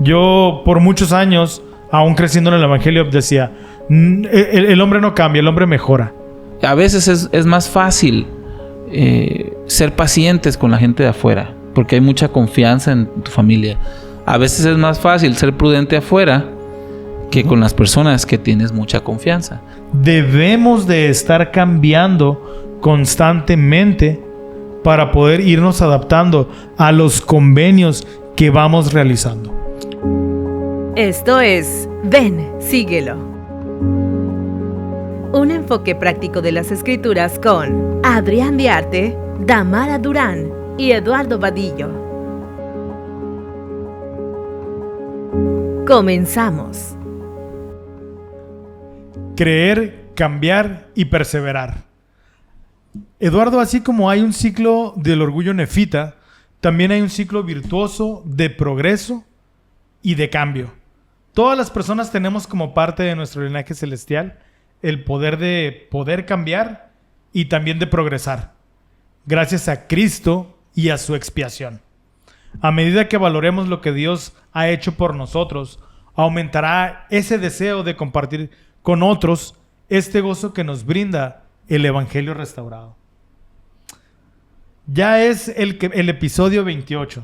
Yo por muchos años, aún creciendo en el evangelio, decía, el hombre no cambia, el hombre mejora. A veces es más fácil ser pacientes con la gente de afuera, porque hay mucha confianza en tu familia. A veces es más fácil ser prudente afuera que con las personas que tienes mucha confianza. Debemos de estar cambiando constantemente para poder irnos adaptando a los convenios que vamos realizando. Esto es Ven, síguelo. Un enfoque práctico de las Escrituras con Adrián Diarte, Damara Durán y Eduardo Vadillo. Comenzamos. Creer, cambiar y perseverar. Eduardo, así como hay un ciclo del orgullo nefita, también hay un ciclo virtuoso de progreso y de cambio. Todas las personas tenemos como parte de nuestro linaje celestial el poder de poder cambiar y también de progresar, gracias a Cristo y a su expiación. A medida que valoremos lo que Dios ha hecho por nosotros, aumentará ese deseo de compartir con otros este gozo que nos brinda el Evangelio restaurado. Ya es el episodio 28.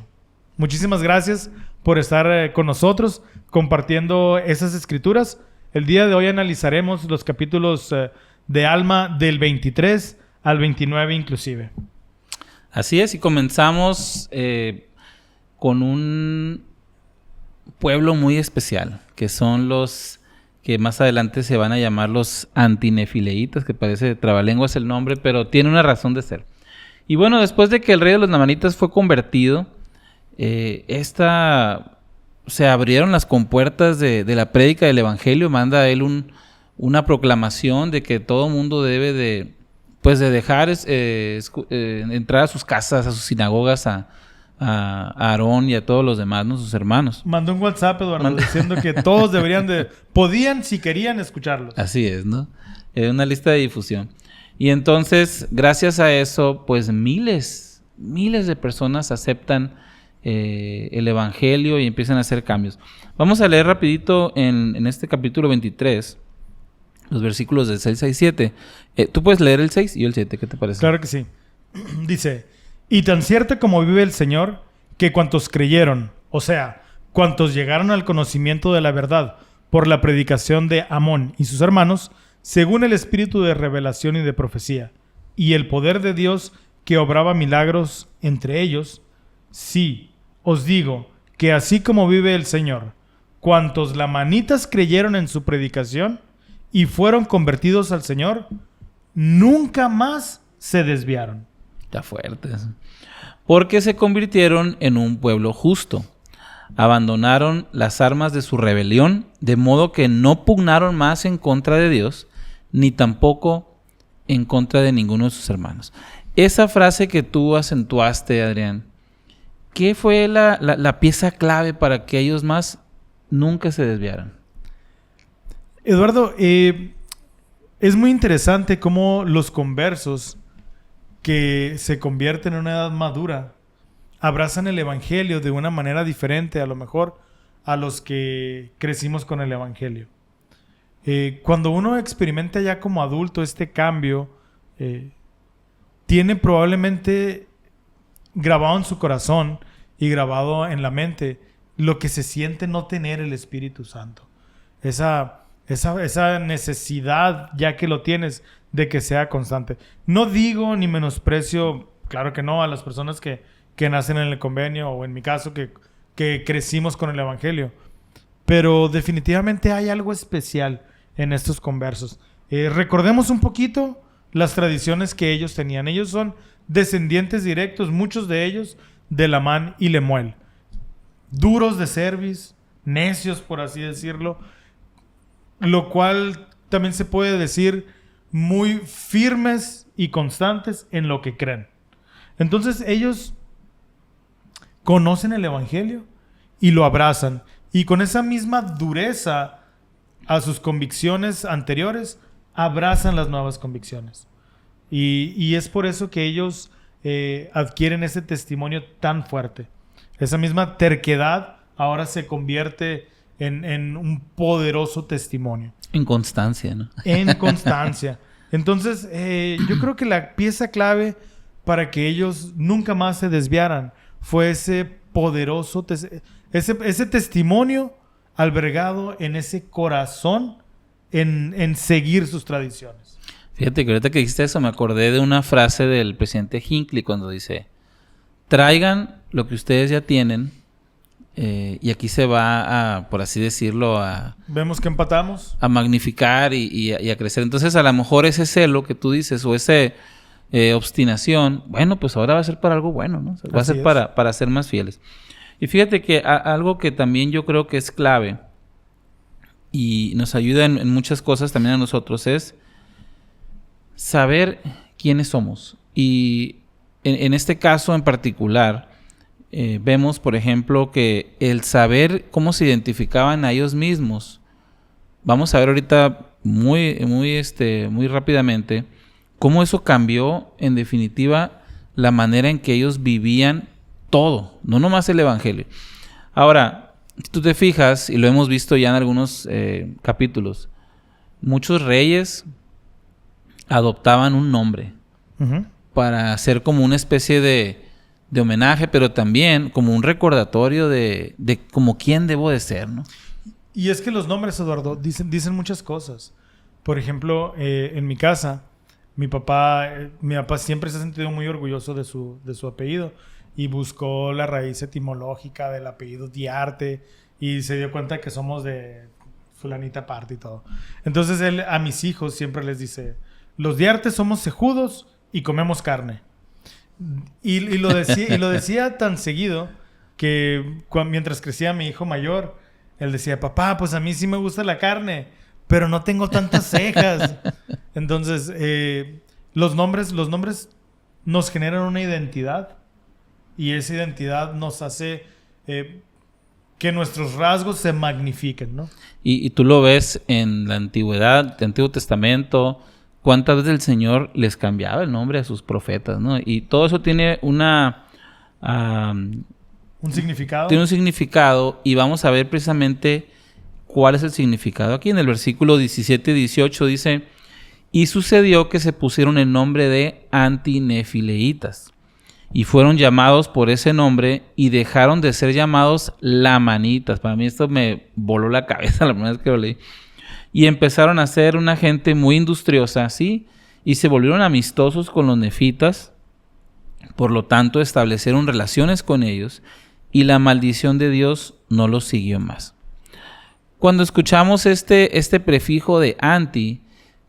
Muchísimas gracias por estar con nosotros compartiendo esas escrituras. El día de hoy analizaremos los capítulos de Alma del 23 al 29 inclusive. Así es, y comenzamos con un pueblo muy especial, que son los que más adelante se van a llamar los antinefileitas, que parece trabalenguas el nombre, pero tiene una razón de ser. Y bueno, después de que el rey de los Lamanitas fue convertido, se abrieron las compuertas de la prédica del Evangelio. Manda a él una proclamación de que todo mundo debe de dejar entrar a sus casas, a sus sinagogas, a Aarón y a todos los demás, ¿no? Sus hermanos. Mandó un WhatsApp, Eduardo, diciendo que todos podían si querían escucharlos. Así es, ¿no? Una lista de difusión. Y entonces, gracias a eso, pues miles de personas aceptan el Evangelio y empiezan a hacer cambios. Vamos a leer rapidito en este capítulo 23, los versículos del 6 al 7. Tú puedes leer el 6 y el 7, ¿qué te parece? Claro que sí. Dice: y tan cierto como vive el Señor, que cuantos creyeron, o sea, cuantos llegaron al conocimiento de la verdad por la predicación de Amón y sus hermanos, según el espíritu de revelación y de profecía, y el poder de Dios que obraba milagros entre ellos, sí, os digo que así como vive el Señor, cuantos lamanitas creyeron en su predicación y fueron convertidos al Señor, nunca más se desviaron. Está fuerte eso. Porque se convirtieron en un pueblo justo. Abandonaron las armas de su rebelión, de modo que no pugnaron más en contra de Dios, ni tampoco en contra de ninguno de sus hermanos. Esa frase que tú acentuaste, Adrián, ¿qué fue la pieza clave para que ellos más nunca se desviaran? Eduardo, es muy interesante cómo los conversos que se convierten en una edad madura abrazan el Evangelio de una manera diferente, a lo mejor, a los que crecimos con el Evangelio. Cuando uno experimenta ya como adulto este cambio, tiene probablemente grabado en su corazón y grabado en la mente lo que se siente no tener el Espíritu Santo. Esa necesidad, ya que lo tienes, de que sea constante. No digo ni menosprecio, claro que no, a las personas que nacen en el convenio, o en mi caso que crecimos con el Evangelio. Pero definitivamente hay algo especial en estos conversos. Recordemos un poquito las tradiciones que ellos tenían. Ellos son descendientes directos, muchos de ellos, de Lamán y Lemuel. Duros de cerviz, necios, por así decirlo, lo cual también se puede decir muy firmes y constantes en lo que creen. Entonces ellos conocen el Evangelio y lo abrazan, y con esa misma dureza a sus convicciones anteriores, abrazan las nuevas convicciones. Y es por eso que ellos adquieren ese testimonio tan fuerte, esa misma terquedad ahora se convierte en un poderoso testimonio. En constancia, ¿no? En constancia. Entonces, yo creo que la pieza clave para que ellos nunca más se desviaran fue ese poderoso, ese testimonio albergado en ese corazón, en seguir sus tradiciones. Fíjate que ahorita que dijiste eso me acordé de una frase del presidente Hinckley cuando dice: traigan lo que ustedes ya tienen, y aquí se va a, por así decirlo, Vemos que empatamos. A magnificar y a crecer. Entonces, a lo mejor ese celo que tú dices o ese obstinación, bueno, pues ahora va a ser para algo bueno, ¿no? Va a ser para ser más fieles. Y fíjate que algo que también yo creo que es clave y nos ayuda en muchas cosas también a nosotros es saber quiénes somos. Y en este caso en particular, vemos, por ejemplo, que el saber cómo se identificaban a ellos mismos, vamos a ver ahorita muy rápidamente cómo eso cambió, en definitiva, la manera en que ellos vivían todo, no nomás el evangelio. Ahora, si tú te fijas, y lo hemos visto ya en algunos capítulos, muchos reyes adoptaban un nombre para hacer como una especie de homenaje, pero también como un recordatorio de como quién debo de ser, ¿no? Y es que los nombres, Eduardo, dicen muchas cosas. Por ejemplo, en mi casa, mi papá siempre se ha sentido muy orgulloso de su apellido y buscó la raíz etimológica del apellido Diarte y se dio cuenta que somos de fulanita parte y todo. Entonces él a mis hijos siempre les dice: los Diarte somos cejudos y comemos carne. Y lo decía tan seguido que mientras crecía mi hijo mayor, él decía: papá, pues a mí sí me gusta la carne, pero no tengo tantas cejas. Entonces, los nombres nos generan una identidad y esa identidad nos hace que nuestros rasgos se magnifiquen, ¿no? Y tú lo ves en la antigüedad, el Antiguo Testamento, cuántas veces el Señor les cambiaba el nombre a sus profetas, ¿no? Y todo eso tiene un significado. Tiene un significado y vamos a ver precisamente cuál es el significado. Aquí en el versículo 17 y 18 dice: y sucedió que se pusieron el nombre de antinefileitas y fueron llamados por ese nombre y dejaron de ser llamados lamanitas. Para mí esto me voló la cabeza la primera vez que lo leí. Y empezaron a ser una gente muy industriosa, ¿sí? Y se volvieron amistosos con los nefitas. Por lo tanto, establecieron relaciones con ellos y la maldición de Dios no los siguió más. Cuando escuchamos este prefijo de anti,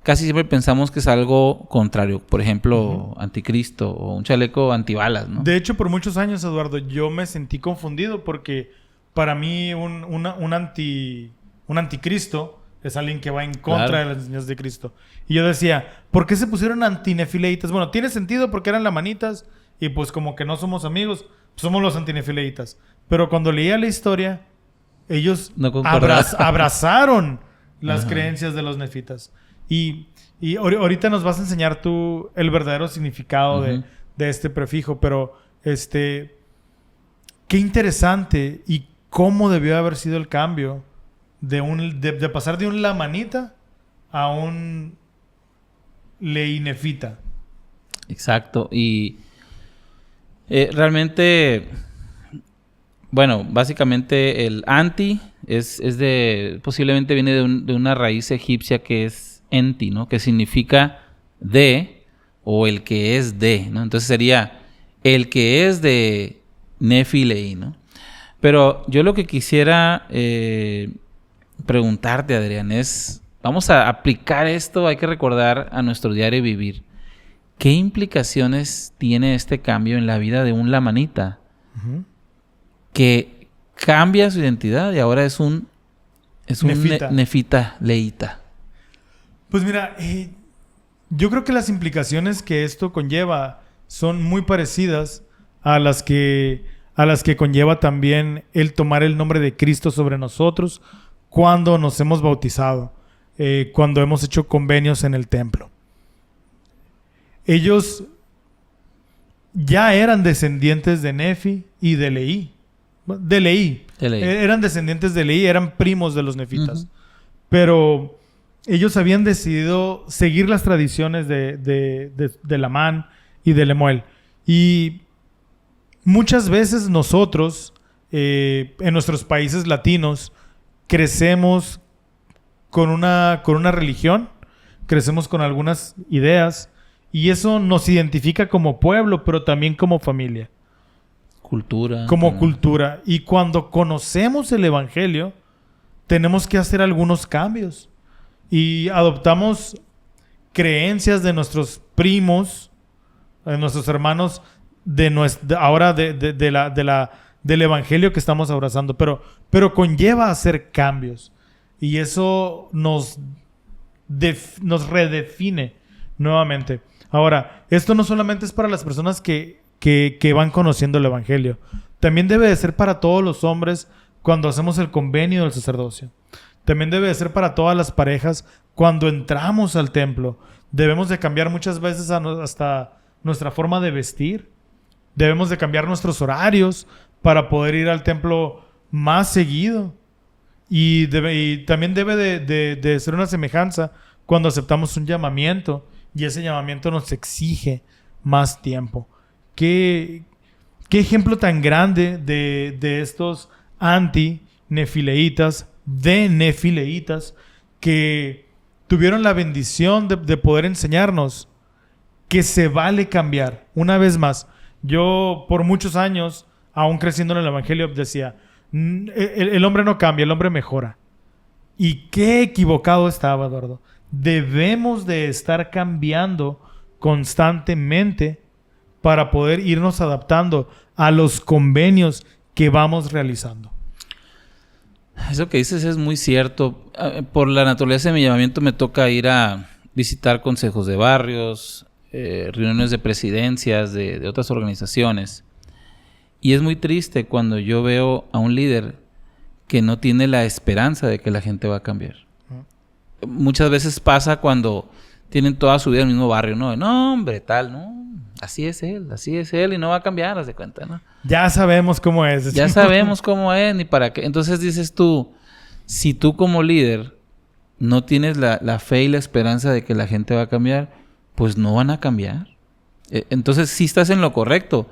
casi siempre pensamos que es algo contrario. Por ejemplo, anticristo o un chaleco antibalas, ¿no? De hecho, por muchos años, Eduardo, yo me sentí confundido porque para mí un anticristo es alguien que va en contra de las enseñanzas de Cristo. Y yo decía: ¿por qué se pusieron antinefileitas? Bueno, tiene sentido porque eran lamanitas y pues como que no somos amigos, somos los antinefileitas. Pero cuando leía la historia, ellos abrazaron las creencias de los nefitas. Y ahorita nos vas a enseñar tú el verdadero significado de este prefijo, pero qué interesante y cómo debió haber sido el cambio de pasar de un lamanita a un leinefita. Exacto. Y realmente, bueno, básicamente el anti posiblemente viene de una raíz egipcia que es enti, ¿no? Que significa de o el que es de, ¿no? Entonces sería el que es de Nefilei, ¿no? Pero yo lo que quisiera preguntarte, Adrián, es, vamos a aplicar esto, hay que recordar a nuestro diario vivir. ¿Qué implicaciones tiene este cambio en la vida de un lamanita que cambia su identidad y ahora es un nefita leíta? Pues mira, yo creo que las implicaciones que esto conlleva son muy parecidas a las que conlleva también el tomar el nombre de Cristo sobre nosotros cuando nos hemos bautizado, cuando hemos hecho convenios en el templo. Ellos ya eran descendientes de Nefi y de Leí. Eran descendientes de Leí, eran primos de los nefitas. Uh-huh. Pero ellos habían decidido seguir las tradiciones de Lamán y de Lemuel. Y muchas veces nosotros, en nuestros países latinos, crecemos con una religión, crecemos con algunas ideas, y eso nos identifica como pueblo, pero también como familia. Cultura. Como cultura. Y cuando conocemos el Evangelio, tenemos que hacer algunos cambios. Y adoptamos creencias de nuestros primos, de nuestros hermanos, ahora del Evangelio que estamos abrazando. Pero conlleva hacer cambios. Y eso nos redefine nuevamente. Ahora, esto no solamente es para las personas que van conociendo el Evangelio. También debe de ser para todos los hombres cuando hacemos el convenio del sacerdocio. También debe de ser para todas las parejas cuando entramos al templo. Debemos de cambiar muchas veces hasta nuestra forma de vestir. Debemos de cambiar nuestros horarios para poder ir al templo más seguido. Y también debe de ser una semejanza cuando aceptamos un llamamiento y ese llamamiento nos exige más tiempo. ¿Qué ejemplo tan grande de estos anti-nefileitas, de nefileitas, que tuvieron la bendición de poder enseñarnos que se vale cambiar? Una vez más, yo por muchos años, aún creciendo en el Evangelio, decía, el hombre no cambia, el hombre mejora. Y qué equivocado estaba, Eduardo. Debemos de estar cambiando constantemente para poder irnos adaptando a los convenios que vamos realizando. Eso que dices es muy cierto. Por la naturaleza de mi llamamiento me toca ir a visitar consejos de barrios, reuniones de presidencias de otras organizaciones. Y es muy triste cuando yo veo a un líder que no tiene la esperanza de que la gente va a cambiar. Muchas veces pasa cuando tienen toda su vida en el mismo barrio, ¿no? No, hombre, tal, ¿no? Así es él y no va a cambiar, haz de cuenta, ¿no? Ya sabemos cómo es. Ya sabemos cómo es, ni para qué. Entonces dices tú, si tú como líder no tienes la fe y la esperanza de que la gente va a cambiar, pues no van a cambiar. Entonces sí estás en lo correcto,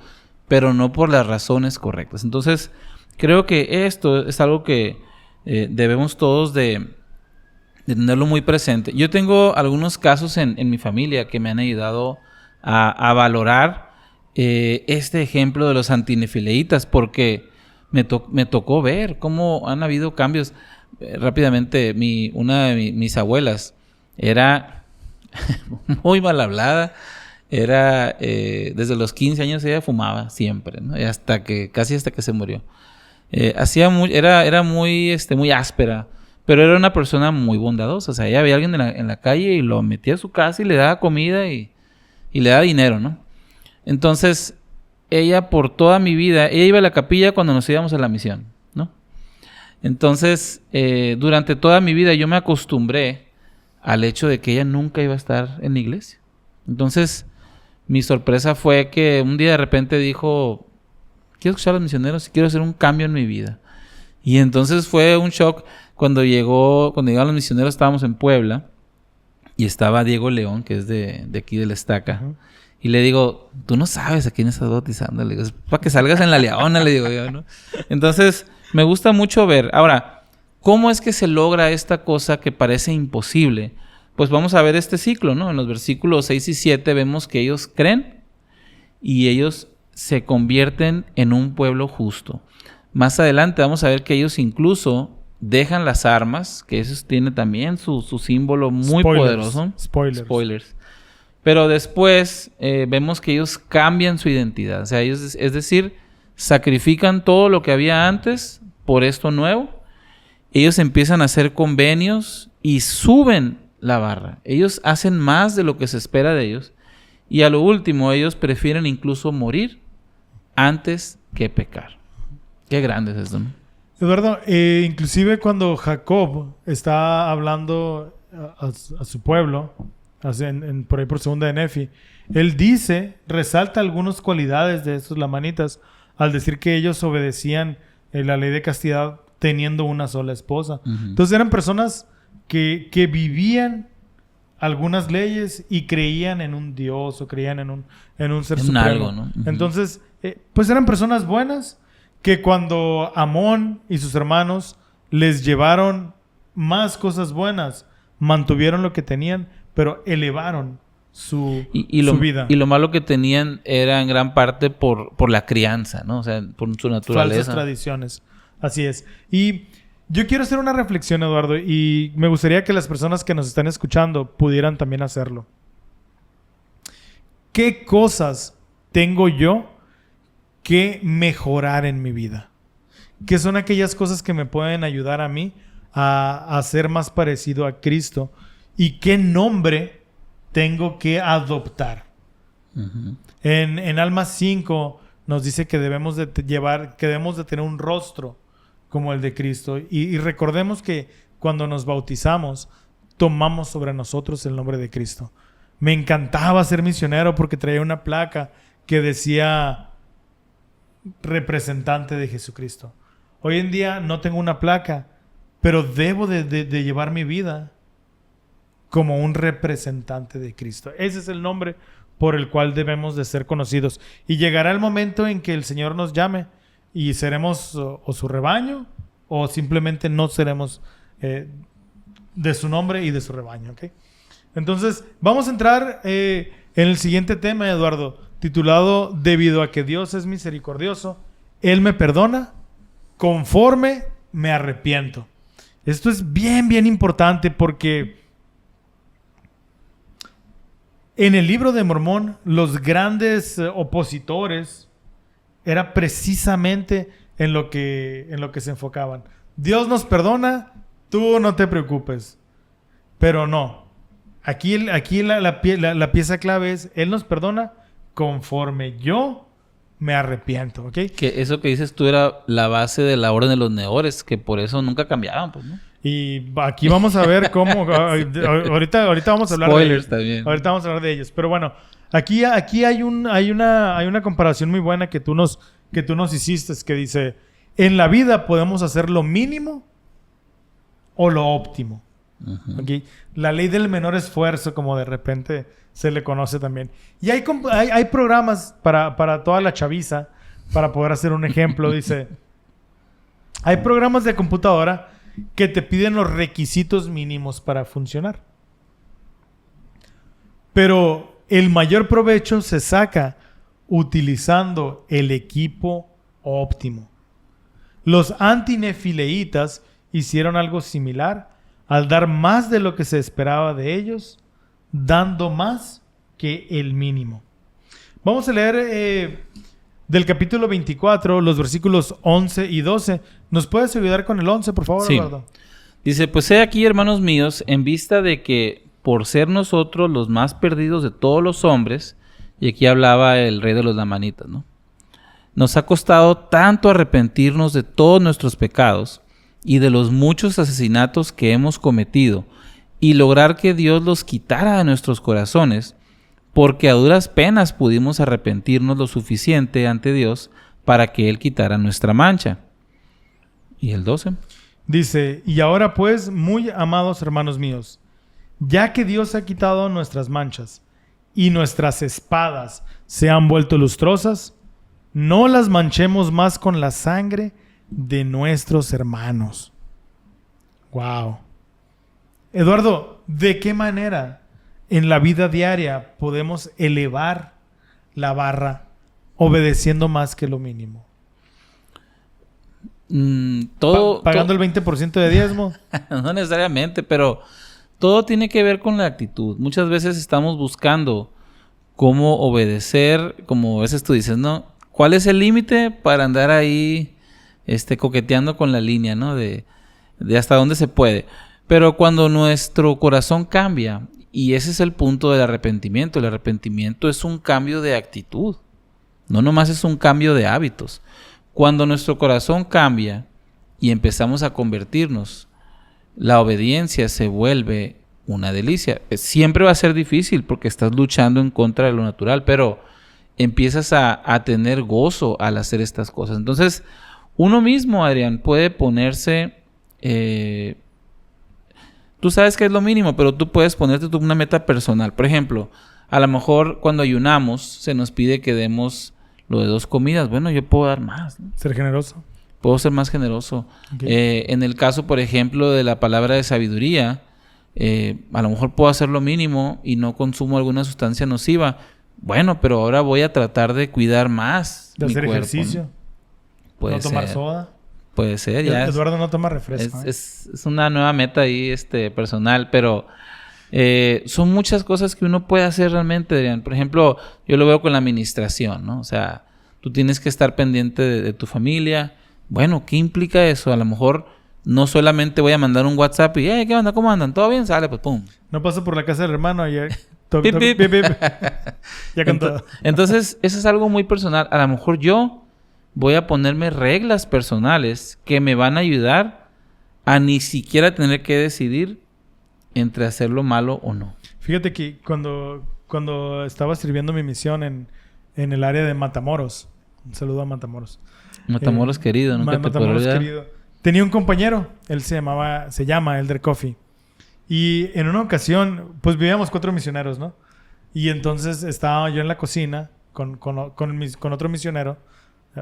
pero no por las razones correctas. Entonces creo que esto es algo que debemos todos de tenerlo muy presente. Yo tengo algunos casos en mi familia que me han ayudado a valorar este ejemplo de los antinefileitas, porque me tocó ver cómo han habido cambios. Rápidamente, una de mis abuelas era muy mal hablada. Desde los 15 años ella fumaba siempre, ¿no? Y casi hasta que se murió. Era muy áspera, pero era una persona muy bondadosa. O sea, ella veía a alguien en la calle y lo metía a su casa y le daba comida y le daba dinero, ¿no? Entonces, ella por toda mi vida, ella iba a la capilla cuando nos íbamos a la misión, ¿no? Entonces, durante toda mi vida yo me acostumbré al hecho de que ella nunca iba a estar en la iglesia. Entonces, mi sorpresa fue que un día de repente dijo, quiero escuchar a los misioneros y quiero hacer un cambio en mi vida. Y entonces fue un shock cuando llegaron los misioneros. Estábamos en Puebla y estaba Diego León, que es de aquí de la Estaca. Uh-huh. Y le digo, tú no sabes a quién estás bautizando. Le digo, es para que salgas en la Leona, le digo yo, ¿no? Entonces, me gusta mucho ver. Ahora, ¿cómo es que se logra esta cosa que parece imposible? Pues vamos a ver este ciclo, ¿no? En los versículos 6 y 7 vemos que ellos creen y ellos se convierten en un pueblo justo. Más adelante vamos a ver que ellos incluso dejan las armas, que eso tiene también su símbolo muy poderoso. Spoilers. Pero después vemos que ellos cambian su identidad. O sea, ellos, es decir, sacrifican todo lo que había antes por esto nuevo. Ellos empiezan a hacer convenios y suben la barra. Ellos hacen más de lo que se espera de ellos. Y a lo último, ellos prefieren incluso morir antes que pecar. Qué grande es esto, ¿no? Eduardo, inclusive cuando Jacob está hablando a su pueblo, por ahí por segunda de Nefi, él resalta algunas cualidades de estos lamanitas al decir que ellos obedecían la ley de castidad teniendo una sola esposa. Ujú. Entonces eran personas que vivían algunas leyes y creían en un Dios o creían en un ser En supremo. algo, ¿no? Ujú. Entonces, pues eran personas buenas que cuando Amón y sus hermanos les llevaron más cosas buenas, mantuvieron lo que tenían, pero elevaron su vida. Y lo malo que tenían era en gran parte por la crianza, ¿no? O sea, por su naturaleza. Falsas tradiciones. Así es. Y yo quiero hacer una reflexión, Eduardo, y me gustaría que las personas que nos están escuchando pudieran también hacerlo. ¿Qué cosas tengo yo que mejorar en mi vida? ¿Qué son aquellas cosas que me pueden ayudar a mí a ser más parecido a Cristo? ¿Y qué nombre tengo que adoptar? Ujú. En Almas 5 nos dice que debemos de tener un rostro como el de Cristo. Y recordemos que cuando nos bautizamos, tomamos sobre nosotros el nombre de Cristo. Me encantaba ser misionero porque traía una placa que decía representante de Jesucristo. Hoy en día no tengo una placa, pero debo de llevar mi vida como un representante de Cristo. Ese es el nombre por el cual debemos de ser conocidos. Y llegará el momento en que el Señor nos llame y seremos o su rebaño o simplemente no seremos de su nombre y de su rebaño. ¿Okay? Entonces, vamos a entrar en el siguiente tema, Eduardo, titulado Debido a que Dios es misericordioso, Él me perdona conforme me arrepiento. Esto es bien, bien importante porque en el libro de Mormón, los grandes opositores era precisamente en lo que se enfocaban. Dios nos perdona, tú no te preocupes. Pero no. Aquí la pieza clave es, Él nos perdona conforme yo me arrepiento, ¿ok? Que eso que dices tú era la base de la orden de los neores, que por eso nunca cambiaban, pues, ¿no? Y aquí vamos a ver cómo... ahorita vamos a hablar de ellos. Spoilers también. Ahorita vamos a hablar de ellos. Pero bueno, aquí hay una comparación muy buena que tú nos hiciste, que dice, en la vida podemos hacer lo mínimo o lo óptimo. Ujú. ¿Okay? La ley del menor esfuerzo, como de repente se le conoce también. Y hay programas para toda la chaviza, para poder hacer un ejemplo. Dice, hay programas de computadora que te piden los requisitos mínimos para funcionar. Pero el mayor provecho se saca utilizando el equipo óptimo. Los antinefileitas hicieron algo similar al dar más de lo que se esperaba de ellos, dando más que el mínimo. Vamos a leer del capítulo 24, los versículos 11 y 12. ¿Nos puedes ayudar con el 11, por favor, Sí. Eduardo? Dice, pues he aquí, hermanos míos, en vista de que por ser nosotros los más perdidos de todos los hombres, y aquí hablaba el rey de los lamanitas, ¿no? Nos ha costado tanto arrepentirnos de todos nuestros pecados y de los muchos asesinatos que hemos cometido y lograr que Dios los quitara de nuestros corazones, porque a duras penas pudimos arrepentirnos lo suficiente ante Dios para que Él quitara nuestra mancha. ¿Y el 12? Dice, y ahora pues, muy amados hermanos míos, ya que Dios ha quitado nuestras manchas y nuestras espadas se han vuelto lustrosas, no las manchemos más con la sangre de nuestros hermanos. Wow. Eduardo, ¿de qué manera en la vida diaria podemos elevar la barra obedeciendo más que lo mínimo? Pagando el 20% de diezmo. No necesariamente, pero todo tiene que ver con la actitud. Muchas veces estamos buscando cómo obedecer, como a veces tú dices, ¿no? ¿Cuál es el límite para andar ahí coqueteando con la línea, ¿no? De hasta dónde se puede. Pero cuando nuestro corazón cambia, y ese es el punto del arrepentimiento. El arrepentimiento es un cambio de actitud. No nomás es un cambio de hábitos. Cuando nuestro corazón cambia y empezamos a convertirnos, la obediencia se vuelve una delicia. Siempre va a ser difícil porque estás luchando en contra de lo natural, pero empiezas a tener gozo al hacer estas cosas. Entonces, Uno mismo, Adrián, puede ponerse... tú sabes que es lo mínimo, pero tú puedes ponerte tú una meta personal. Por ejemplo, a lo mejor cuando ayunamos se nos pide que demos lo de 2 comidas. Bueno, yo puedo dar más, ¿no? Ser generoso. Puedo ser más generoso. Okay. En el caso, por ejemplo, de la palabra de sabiduría, a lo mejor puedo hacer lo mínimo y no consumo alguna sustancia nociva. Bueno, pero ahora voy a tratar de cuidar más De mi hacer cuerpo, ejercicio. ¿no? Puede No tomar ser. soda. Puede ser, ya. Eduardo no toma refresco. Es una nueva meta ahí, personal, pero son muchas cosas que uno puede hacer realmente, Adrián. Por ejemplo, yo lo veo con la administración, ¿no? O sea, tú tienes que estar pendiente de tu familia. Bueno, ¿qué implica eso? A lo mejor no solamente voy a mandar un WhatsApp y, ¿qué onda? ¿Cómo andan? ¿Todo bien? Sale, pues pum. No paso por la casa del hermano y Pip, pip. ya con todo. Entonces, eso es algo muy personal. A lo mejor yo voy a ponerme reglas personales que me van a ayudar a ni siquiera tener que decidir entre hacer lo malo o no. Fíjate que cuando estaba sirviendo mi misión en el área de Matamoros, un saludo a Matamoros. Matamoros querido, nunca te podré Matamoros olvidar. querido. Tenía un compañero, él se llama Elder Coffee. Y en una ocasión, pues vivíamos 4 misioneros, ¿no? Y entonces estaba yo en la cocina con otro misionero,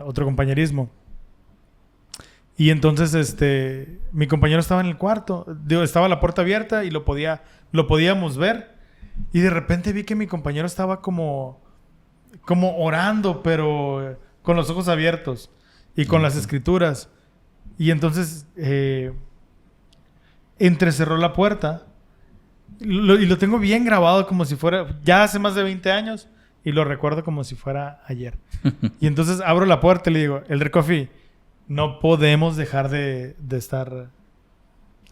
otro compañerismo. Y entonces mi compañero estaba en el cuarto, estaba la puerta abierta y lo podíamos ver. Y de repente vi que mi compañero estaba como orando, pero con los ojos abiertos y con las escrituras. Y entonces entrecerró la puerta y lo tengo bien grabado como si fuera, ya hace más de 20 años, y lo recuerdo como si fuera ayer. Y entonces abro la puerta y le digo, Elder Coffee, no podemos dejar de estar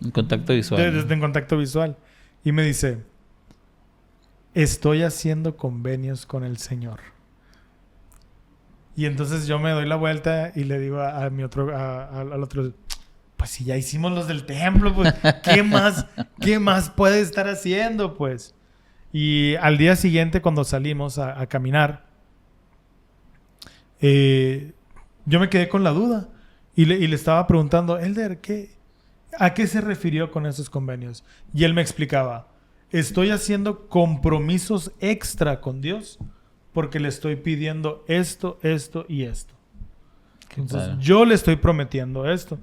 En contacto visual. en contacto visual. Y me dice, estoy haciendo convenios con el Señor. Y entonces yo me doy la vuelta y le digo al otro, pues si ya hicimos los del templo, pues ¿qué más puede estar haciendo? Pues. Y al día siguiente, cuando salimos a caminar, yo me quedé con la duda y le estaba preguntando, Elder, ¿a qué se refirió con esos convenios? Y él me explicaba, estoy haciendo compromisos extra con Dios porque le estoy pidiendo esto, esto y esto. Entonces, Claro. yo le estoy prometiendo esto.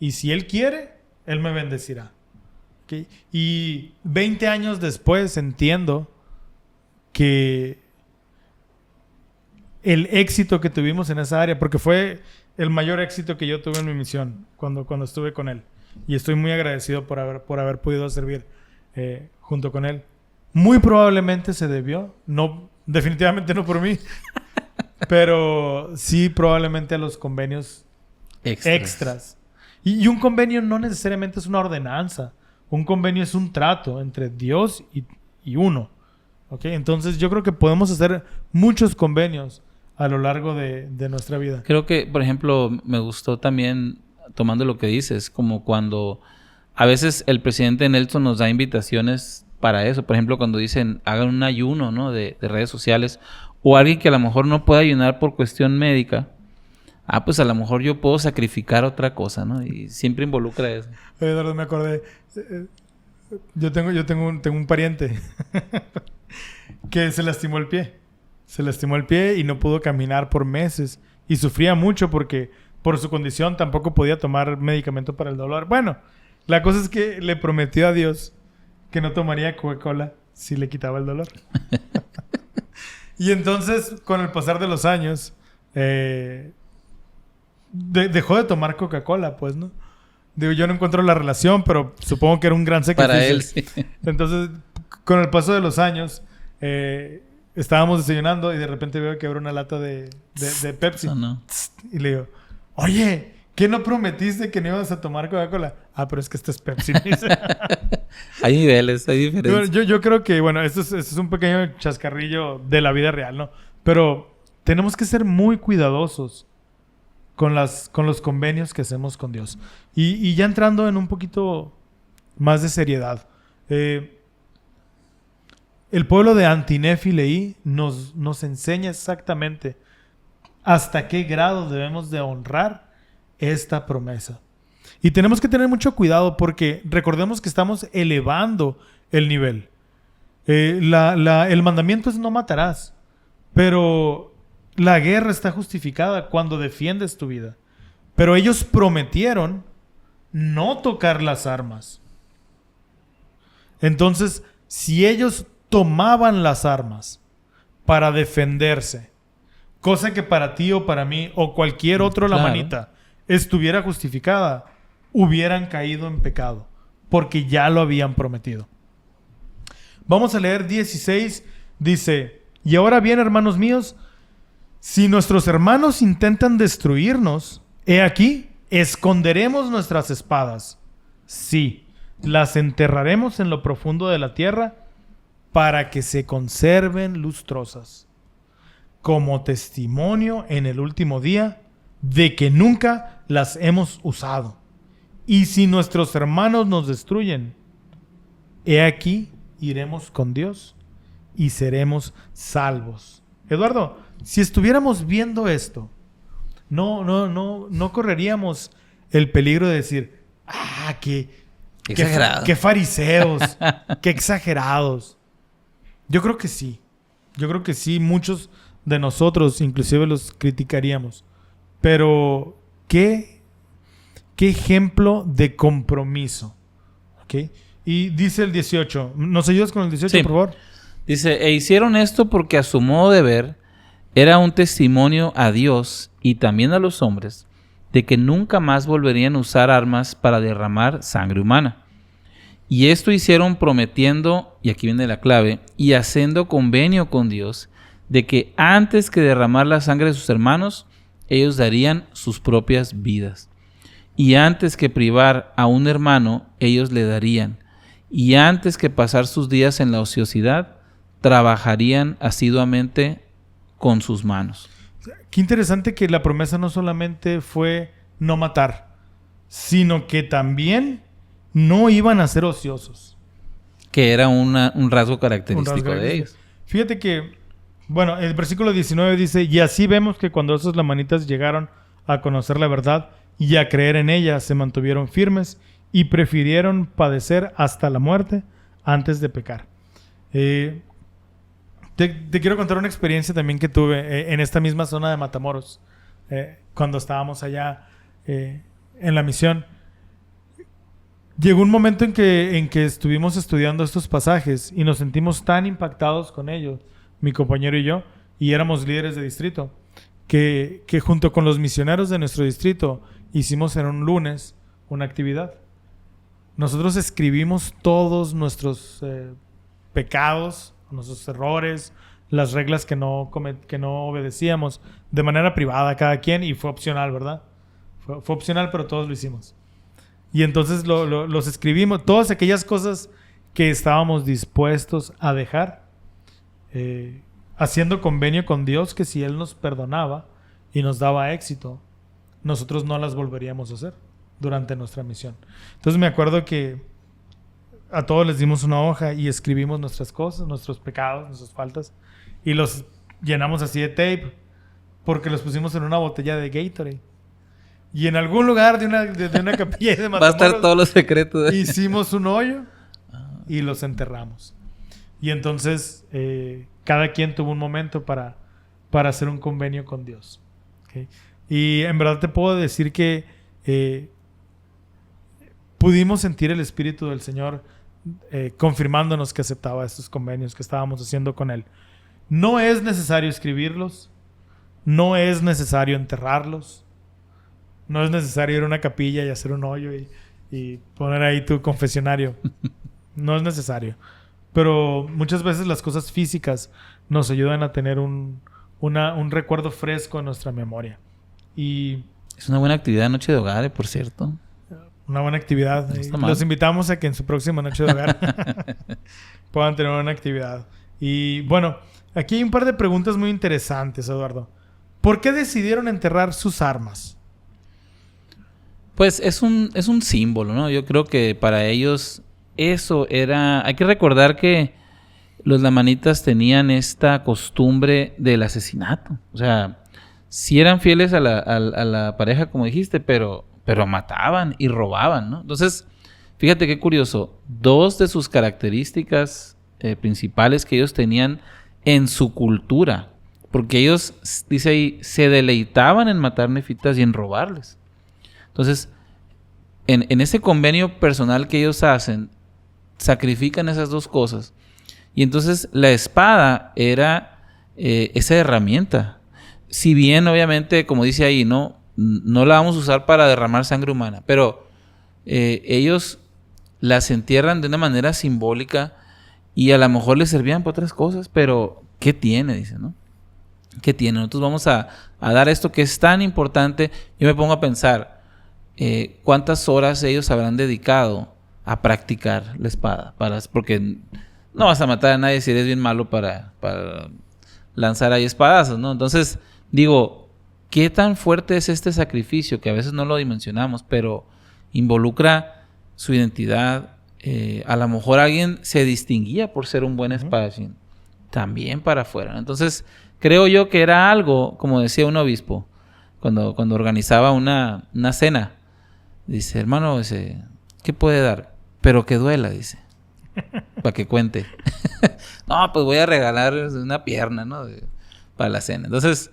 Y si Él quiere, Él me bendecirá. ¿Okay? Y 20 años después entiendo que el éxito que tuvimos en esa área, porque fue el mayor éxito que yo tuve en mi misión cuando estuve con Él. Y estoy muy agradecido por haber podido servir junto con Él. Muy probablemente se debió, definitivamente no por mí, pero sí probablemente a los convenios extras. Y un convenio no necesariamente es una ordenanza. Un convenio es un trato entre Dios y uno. ¿Okay? Entonces yo creo que podemos hacer muchos convenios a lo largo de nuestra vida. Creo que, por ejemplo, me gustó también, tomando lo que dices, como cuando a veces el presidente Nelson nos da invitaciones para eso. Por ejemplo, cuando dicen hagan un ayuno, ¿no? de redes sociales, o alguien que a lo mejor no puede ayunar por cuestión médica. Pues a lo mejor yo puedo sacrificar otra cosa, ¿no? Y siempre involucra eso. Eduardo, me acordé. Yo tengo un pariente que se lastimó el pie. Se lastimó el pie y no pudo caminar por meses. Y sufría mucho porque por su condición tampoco podía tomar medicamento para el dolor. Bueno, la cosa es que le prometió a Dios que no tomaría Coca-Cola si le quitaba el dolor. Y entonces, con el pasar de los años, dejó de tomar Coca-Cola, pues, ¿no? Digo, yo no encuentro la relación, pero supongo que era un gran sacrificio. Para él, sí. Entonces, con el paso de los años, estábamos desayunando y de repente veo que abre una lata de Pepsi. No, no. Y le digo, oye, ¿qué no prometiste que no ibas a tomar Coca-Cola? Pero es que esto es Pepsi. Hay niveles, hay diferencias. Yo creo que, bueno, esto es un pequeño chascarrillo de la vida real, ¿no? Pero tenemos que ser muy cuidadosos con los convenios que hacemos con Dios. Y ya entrando en un poquito más de seriedad. El pueblo de Antinefi Leí nos enseña exactamente hasta qué grado debemos de honrar esta promesa. Y tenemos que tener mucho cuidado porque recordemos que estamos elevando el nivel. El mandamiento es no matarás, pero la guerra está justificada cuando defiendes tu vida. Pero ellos prometieron no tocar las armas. Entonces, si ellos tomaban las armas para defenderse, cosa que para ti o para mí o cualquier otro la manita estuviera justificada, hubieran caído en pecado, porque ya lo habían prometido. Vamos a leer 16, dice: y ahora bien, hermanos míos, si nuestros hermanos intentan destruirnos, he aquí, esconderemos nuestras espadas. Sí, las enterraremos en lo profundo de la tierra para que se conserven lustrosas, como testimonio en el último día de que nunca las hemos usado. Y si nuestros hermanos nos destruyen, he aquí, iremos con Dios y seremos salvos. Eduardo, si estuviéramos viendo esto, no correríamos el peligro de decir, qué exagerado. Qué fariseos, qué exagerados. Yo creo que sí. Yo creo que sí, muchos de nosotros inclusive los criticaríamos. Pero qué ejemplo de compromiso. ¿Okay? Y dice el 18. ¿Nos ayudas con el 18, sí, por favor? Dice: e hicieron esto porque a su modo de ver era un testimonio a Dios y también a los hombres de que nunca más volverían a usar armas para derramar sangre humana. Y esto hicieron prometiendo, y aquí viene la clave, y haciendo convenio con Dios, de que antes que derramar la sangre de sus hermanos, ellos darían sus propias vidas. Y antes que privar a un hermano, ellos le darían. Y antes que pasar sus días en la ociosidad, trabajarían asiduamente con sus manos. Qué interesante que la promesa no solamente fue no matar, sino que también no iban a ser ociosos. Que era un rasgo característico de ellos. Fíjate que, bueno, el versículo 19 dice: y así vemos que cuando esos lamanitas llegaron a conocer la verdad y a creer en ella, se mantuvieron firmes y prefirieron padecer hasta la muerte antes de pecar. Te quiero contar una experiencia también que tuve en esta misma zona de Matamoros, cuando estábamos allá en la misión. Llegó un momento en que estuvimos estudiando estos pasajes y nos sentimos tan impactados con ellos, mi compañero y yo, y éramos líderes de distrito, que junto con los misioneros de nuestro distrito hicimos en un lunes una actividad. Nosotros escribimos todos nuestros pecados, nuestros errores, las reglas que no obedecíamos de manera privada cada quien, y fue opcional, ¿verdad? Fue opcional, pero todos lo hicimos. Y entonces los escribimos, todas aquellas cosas que estábamos dispuestos a dejar, haciendo convenio con Dios que si Él nos perdonaba y nos daba éxito, nosotros no las volveríamos a hacer durante nuestra misión. Entonces me acuerdo que a todos les dimos una hoja y escribimos nuestras cosas, nuestros pecados, nuestras faltas, y los llenamos así de tape porque los pusimos en una botella de Gatorade. Y en algún lugar de una capilla de Matamoros va a estar todos los secretos. Hicimos un hoyo y los enterramos. Y entonces cada quien tuvo un momento para hacer un convenio con Dios. ¿Okay? Y en verdad te puedo decir que pudimos sentir el Espíritu del Señor confirmándonos que aceptaba estos convenios que estábamos haciendo con Él. No es necesario escribirlos, no es necesario enterrarlos, no es necesario ir a una capilla y hacer un hoyo y poner ahí tu confesionario. No es necesario. Pero muchas veces las cosas físicas nos ayudan a tener un recuerdo fresco en nuestra memoria. Y es una buena actividad Noche de Hogar, por cierto. Una buena actividad. Los invitamos a que en su próxima Noche de Hogar puedan tener una actividad. Y bueno, aquí hay un par de preguntas muy interesantes, Eduardo. ¿Por qué decidieron enterrar sus armas? Pues es un símbolo, ¿no? Yo creo que para ellos eso era... Hay que recordar que los lamanitas tenían esta costumbre del asesinato. O sea, sí eran fieles a la pareja, como dijiste, pero mataban y robaban, ¿no? Entonces, fíjate qué curioso. 2 de sus características principales que ellos tenían en su cultura, porque ellos, dice ahí, se deleitaban en matar nefitas y en robarles. Entonces, en ese convenio personal que ellos hacen, sacrifican esas 2 cosas. Y entonces la espada era esa herramienta. Si bien, obviamente, como dice ahí, no la vamos a usar para derramar sangre humana, pero ellos las entierran de una manera simbólica y a lo mejor les servían para otras cosas, pero ¿qué tiene? Dice, ¿no? ¿Qué tiene? Nosotros vamos a dar esto que es tan importante. Yo me pongo a pensar, ¿cuántas horas ellos habrán dedicado a practicar la espada? Porque no vas a matar a nadie si eres bien malo para lanzar ahí espadazos, ¿no? Entonces, digo, ¿qué tan fuerte es este sacrificio? Que a veces no lo dimensionamos, pero involucra su identidad. A lo mejor alguien se distinguía por ser un buen espadachín. También para afuera. Entonces, creo yo que era algo, como decía un obispo, cuando organizaba una cena. Dice, hermano, ¿qué puede dar? Pero que duela, dice. Para que cuente. No, pues voy a regalar una pierna, ¿no? Para la cena. Entonces,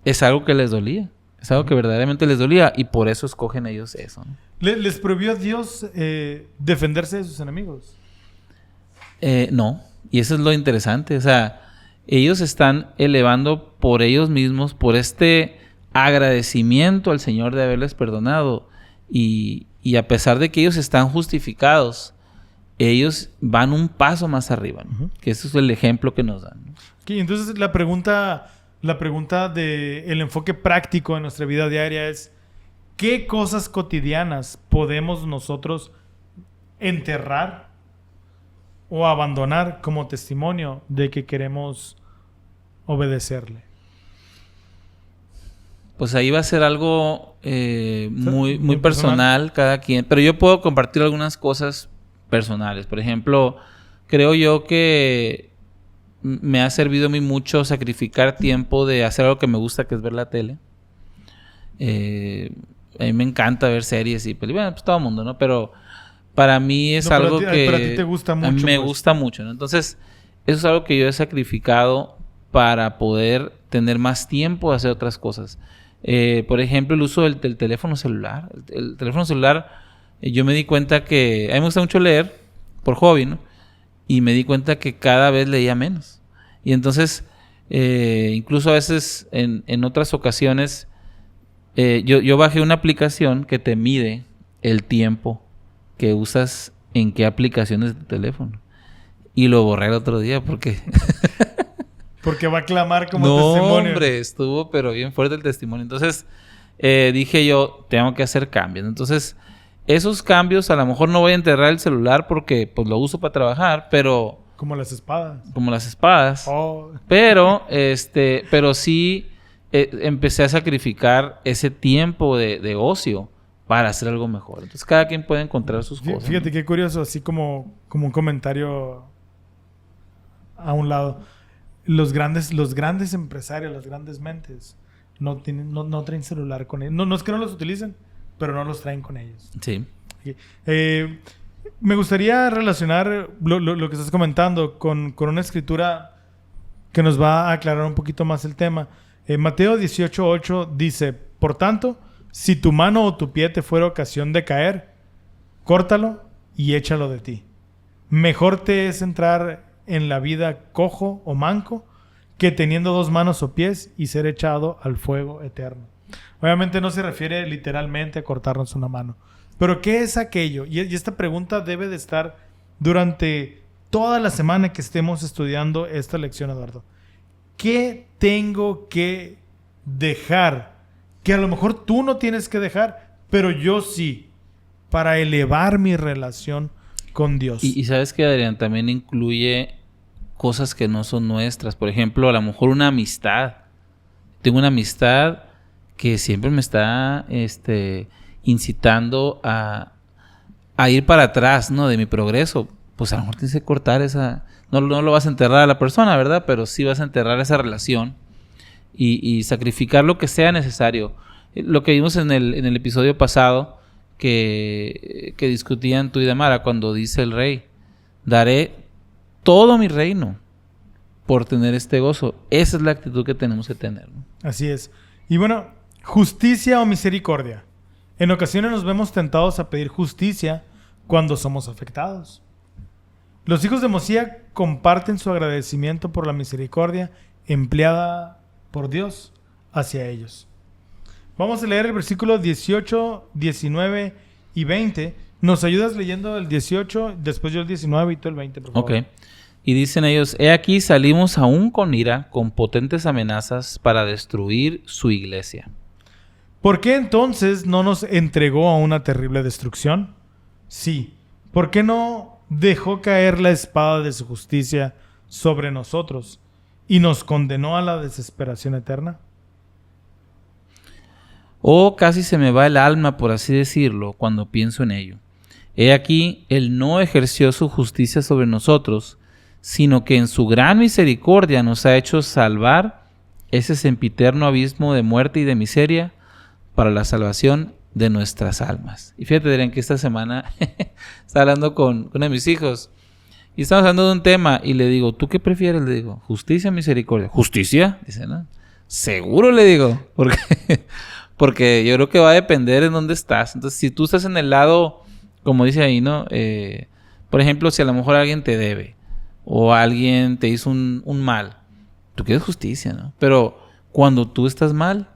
es algo que les dolía. Es algo que verdaderamente les dolía. Y por eso escogen ellos eso, ¿no? ¿Les prohibió a Dios defenderse de sus enemigos? No. Y eso es lo interesante. O sea, ellos están elevando por ellos mismos, por este agradecimiento al Señor de haberles perdonado. Y a pesar de que ellos están justificados, ellos van un paso más arriba, ¿no? Que ese es el ejemplo que nos dan, ¿no? Okay, entonces la pregunta de el enfoque práctico en nuestra vida diaria es ¿qué cosas cotidianas podemos nosotros enterrar o abandonar como testimonio de que queremos obedecerle? Pues ahí va a ser algo muy personal cada quien. Pero yo puedo compartir algunas cosas personales. Por ejemplo, creo yo que me ha servido a mí mucho sacrificar tiempo de hacer algo que me gusta, que es ver la tele. A mí me encanta ver series y películas. Bueno, pues todo el mundo, ¿no? Pero para mí es algo que... Pero a ti te gusta mucho. A mí me gusta mucho, ¿no? Entonces, eso es algo que yo he sacrificado para poder tener más tiempo de hacer otras cosas. Por ejemplo, el uso del teléfono celular. El teléfono celular, yo me di cuenta que... A mí me gusta mucho leer, por hobby, ¿no? Y me di cuenta que cada vez leía menos. Y entonces, incluso a veces, en otras ocasiones, yo bajé una aplicación que te mide el tiempo que usas en qué aplicaciones de teléfono. Y lo borré el otro día porque... Porque va a clamar como no, testimonio. No, hombre, estuvo pero bien fuerte el testimonio. Entonces, dije yo, tengo que hacer cambios. Entonces, esos cambios, a lo mejor no voy a enterrar el celular porque pues lo uso para trabajar, pero... Como las espadas. Como las espadas. Oh. Pero sí empecé a sacrificar ese tiempo de ocio para hacer algo mejor. Entonces, cada quien puede encontrar sus cosas. Fíjate, ¿no? qué curioso, así como un comentario a un lado. Los grandes empresarios, las grandes mentes, no traen celular con ellos. No es que no los utilicen, pero no los traen con ellos. Sí. Me gustaría relacionar lo que estás comentando con una escritura que nos va a aclarar un poquito más el tema. Mateo 18:8 dice, por tanto, si tu mano o tu pie te fuera ocasión de caer, córtalo y échalo de ti. Mejor te es entrar en la vida cojo o manco que teniendo 2 manos o pies y ser echado al fuego eterno. Obviamente no se refiere literalmente a cortarnos una mano. Pero ¿qué es aquello? Y esta pregunta debe de estar durante toda la semana que estemos estudiando esta lección, Eduardo. ¿Qué tengo que dejar? Que a lo mejor tú no tienes que dejar, pero yo sí, para elevar mi relación con Dios. Y sabes que, Adrián, también incluye cosas que no son nuestras. Por ejemplo, a lo mejor una amistad. Tengo una amistad que siempre me está incitando a ir para atrás, ¿no? De mi progreso. Pues a lo mejor tienes que cortar esa... No lo vas a enterrar a la persona, ¿verdad? Pero sí vas a enterrar esa relación. y sacrificar lo que sea necesario. Lo que vimos en el episodio pasado que discutían tú y Damara, cuando dice el rey, daré todo mi reino por tener este gozo. Esa es la actitud que tenemos que tener, ¿no? Así es. Y bueno, justicia o misericordia. En ocasiones nos vemos tentados a pedir justicia cuando somos afectados. Los hijos de Mosía comparten su agradecimiento por la misericordia empleada por Dios hacia ellos. Vamos a leer el versículo 18, 19 y 20. ¿Nos ayudas leyendo el 18, después yo el 19 y tú el 20, por favor? Ok. Y dicen ellos, he aquí salimos aún con ira, con potentes amenazas para destruir su iglesia. ¿Por qué entonces no nos entregó a una terrible destrucción? Sí. ¿Por qué no dejó caer la espada de su justicia sobre nosotros y nos condenó a la desesperación eterna? Oh, casi se me va el alma, por así decirlo, cuando pienso en ello. He aquí, Él no ejerció su justicia sobre nosotros, sino que en su gran misericordia nos ha hecho salvar ese sempiterno abismo de muerte y de miseria para la salvación de nuestras almas. Y fíjate, Adrián, que esta semana estaba hablando con uno de mis hijos y estamos hablando de un tema y le digo, ¿tú qué prefieres? Le digo, ¿justicia o misericordia? ¿Justicia? Dice, ¿no? Seguro, le digo, porque yo creo que va a depender en dónde estás. Entonces, si tú estás en el lado, como dice ahí, ¿no? Por ejemplo, si a lo mejor alguien te debe o alguien te hizo un mal, tú quieres justicia, ¿no? Pero cuando tú estás mal,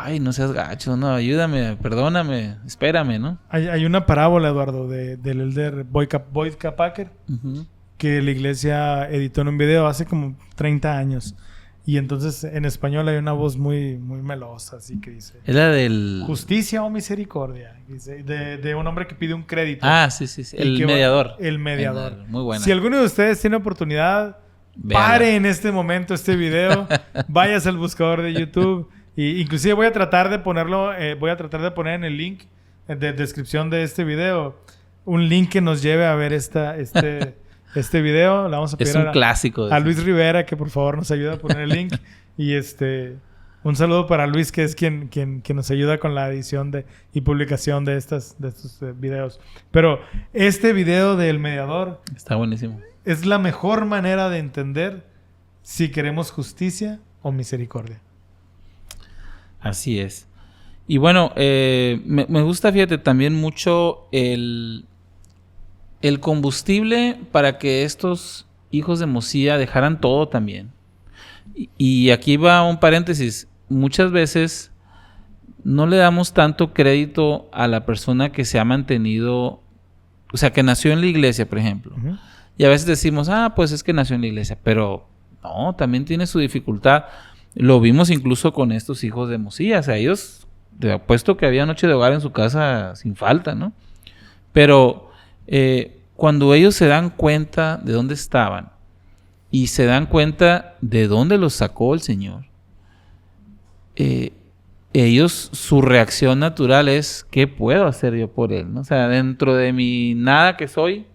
ay, no seas gacho, no, ayúdame, perdóname, espérame, ¿no? Hay una parábola, Eduardo, del elder Boyd K. Packer, que la iglesia editó en un video hace como 30 años. Y entonces en español hay una voz muy, muy melosa, así que dice... Es la del... ¿Justicia o misericordia? Dice, de un hombre que pide un crédito. Ah, sí. El mediador. El mediador. Muy buena. Si alguno de ustedes tiene oportunidad, pare en este momento este video, váyase al buscador de YouTube. Y inclusive voy a tratar de ponerlo, poner en el link de descripción de este video, un link que nos lleve a ver este video. Le vamos a pedir clásico. A Luis Rivera que por favor nos ayude a poner el link. Y un saludo para Luis, que es quien nos ayuda con la edición y publicación de estos videos. Pero este video del mediador está buenísimo. Es la mejor manera de entender si queremos justicia o misericordia. Así es. Y bueno, me gusta, fíjate, también mucho el combustible para que estos hijos de Mosía dejaran todo también. Y aquí va un paréntesis. Muchas veces no le damos tanto crédito a la persona que se ha mantenido, o sea, que nació en la iglesia, por ejemplo. Uh-huh. Y a veces decimos, pues es que nació en la iglesia. Pero no, también tiene su dificultad. Lo vimos incluso con estos hijos de Mosía. O sea, ellos, te apuesto que había noche de hogar en su casa sin falta, ¿no? Pero cuando ellos se dan cuenta de dónde estaban y se dan cuenta de dónde los sacó el Señor, ellos, su reacción natural es, ¿qué puedo hacer yo por Él? ¿No? O sea, dentro de mi nada que soy,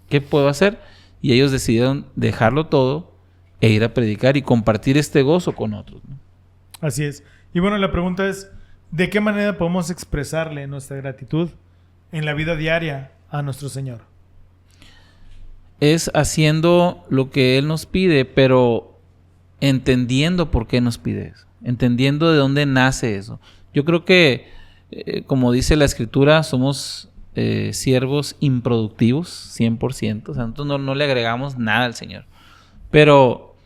¿qué puedo hacer? Y ellos decidieron dejarlo todo e ir a predicar y compartir este gozo con otros, ¿no? Así es. Y bueno, la pregunta es, ¿de qué manera podemos expresarle nuestra gratitud en la vida diaria a nuestro Señor? Es haciendo lo que Él nos pide, pero entendiendo por qué nos pide eso, entendiendo de dónde nace eso. Yo creo que, como dice la Escritura, somos siervos improductivos, 100%. O sea, nosotros no le agregamos nada al Señor. Pero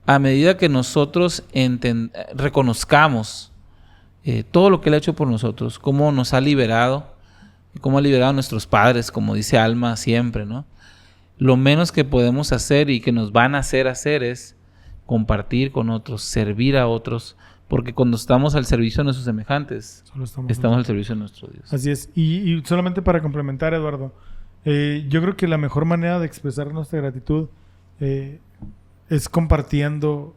a medida que nosotros reconozcamos todo lo que Él ha hecho por nosotros, cómo nos ha liberado, cómo ha liberado a nuestros padres, como dice Alma siempre, ¿no? Lo menos que podemos hacer y que nos van a hacer es compartir con otros, servir a otros, porque cuando estamos al servicio de nuestros semejantes, estamos al servicio de nuestro Dios. Así es. Y solamente para complementar, Eduardo, yo creo que la mejor manera de expresar nuestra gratitud es compartiendo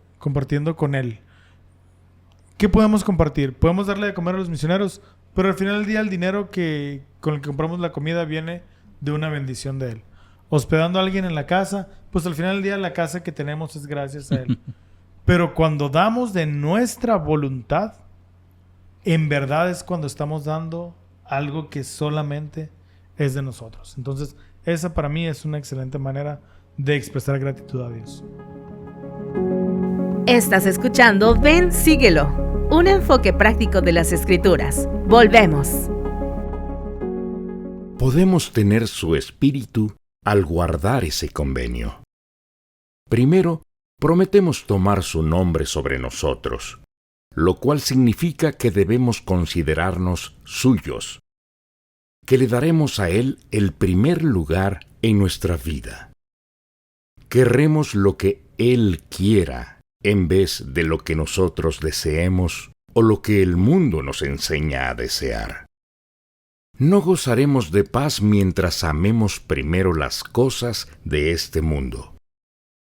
con Él. ¿Qué podemos compartir? Podemos darle de comer a los misioneros, pero al final del día el dinero con el que compramos la comida viene de una bendición de Él. Hospedando a alguien en la casa, pues al final del día la casa que tenemos es gracias a Él. Pero cuando damos de nuestra voluntad, en verdad es cuando estamos dando algo que solamente es de nosotros. Entonces, esa para mí es una excelente manera de expresar gratitud a Dios. Estás escuchando Ven, Síguelo, un enfoque práctico de las Escrituras. Volvemos. Podemos tener su espíritu al guardar ese convenio. Primero, prometemos tomar su nombre sobre nosotros, lo cual significa que debemos considerarnos suyos, que le daremos a Él el primer lugar en nuestra vida. Querremos lo que Él quiera en vez de lo que nosotros deseemos o lo que el mundo nos enseña a desear. No gozaremos de paz mientras amemos primero las cosas de este mundo.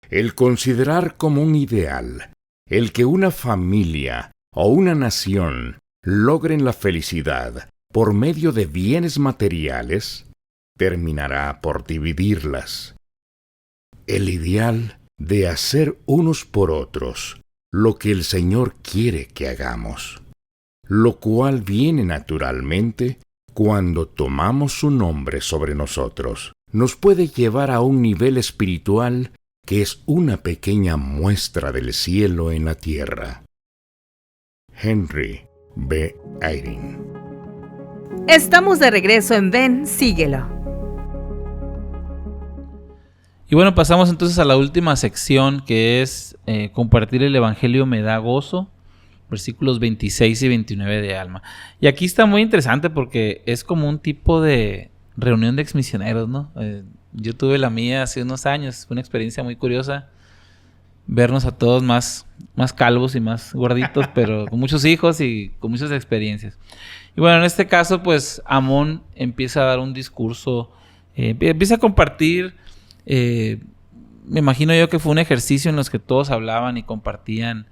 El considerar como un ideal el que una familia o una nación logren la felicidad por medio de bienes materiales terminará por dividirlas. El ideal de hacer unos por otros lo que el Señor quiere que hagamos, lo cual viene naturalmente cuando tomamos su nombre sobre nosotros, nos puede llevar a un nivel espiritual que es una pequeña muestra del cielo en la tierra. Henry B. Eyring. Estamos de regreso en Ven, Síguelo. Y bueno, pasamos entonces a la última sección, que es compartir el Evangelio me da gozo, versículos 26 y 29 de Alma. Y aquí está muy interesante porque es como un tipo de reunión de exmisioneros, ¿no? Yo tuve la mía hace unos años, fue una experiencia muy curiosa, vernos a todos más calvos y más gorditos, pero con muchos hijos y con muchas experiencias. Y bueno, en este caso, pues Amón empieza a dar un discurso, empieza a compartir. Me imagino yo que fue un ejercicio en los que todos hablaban y compartían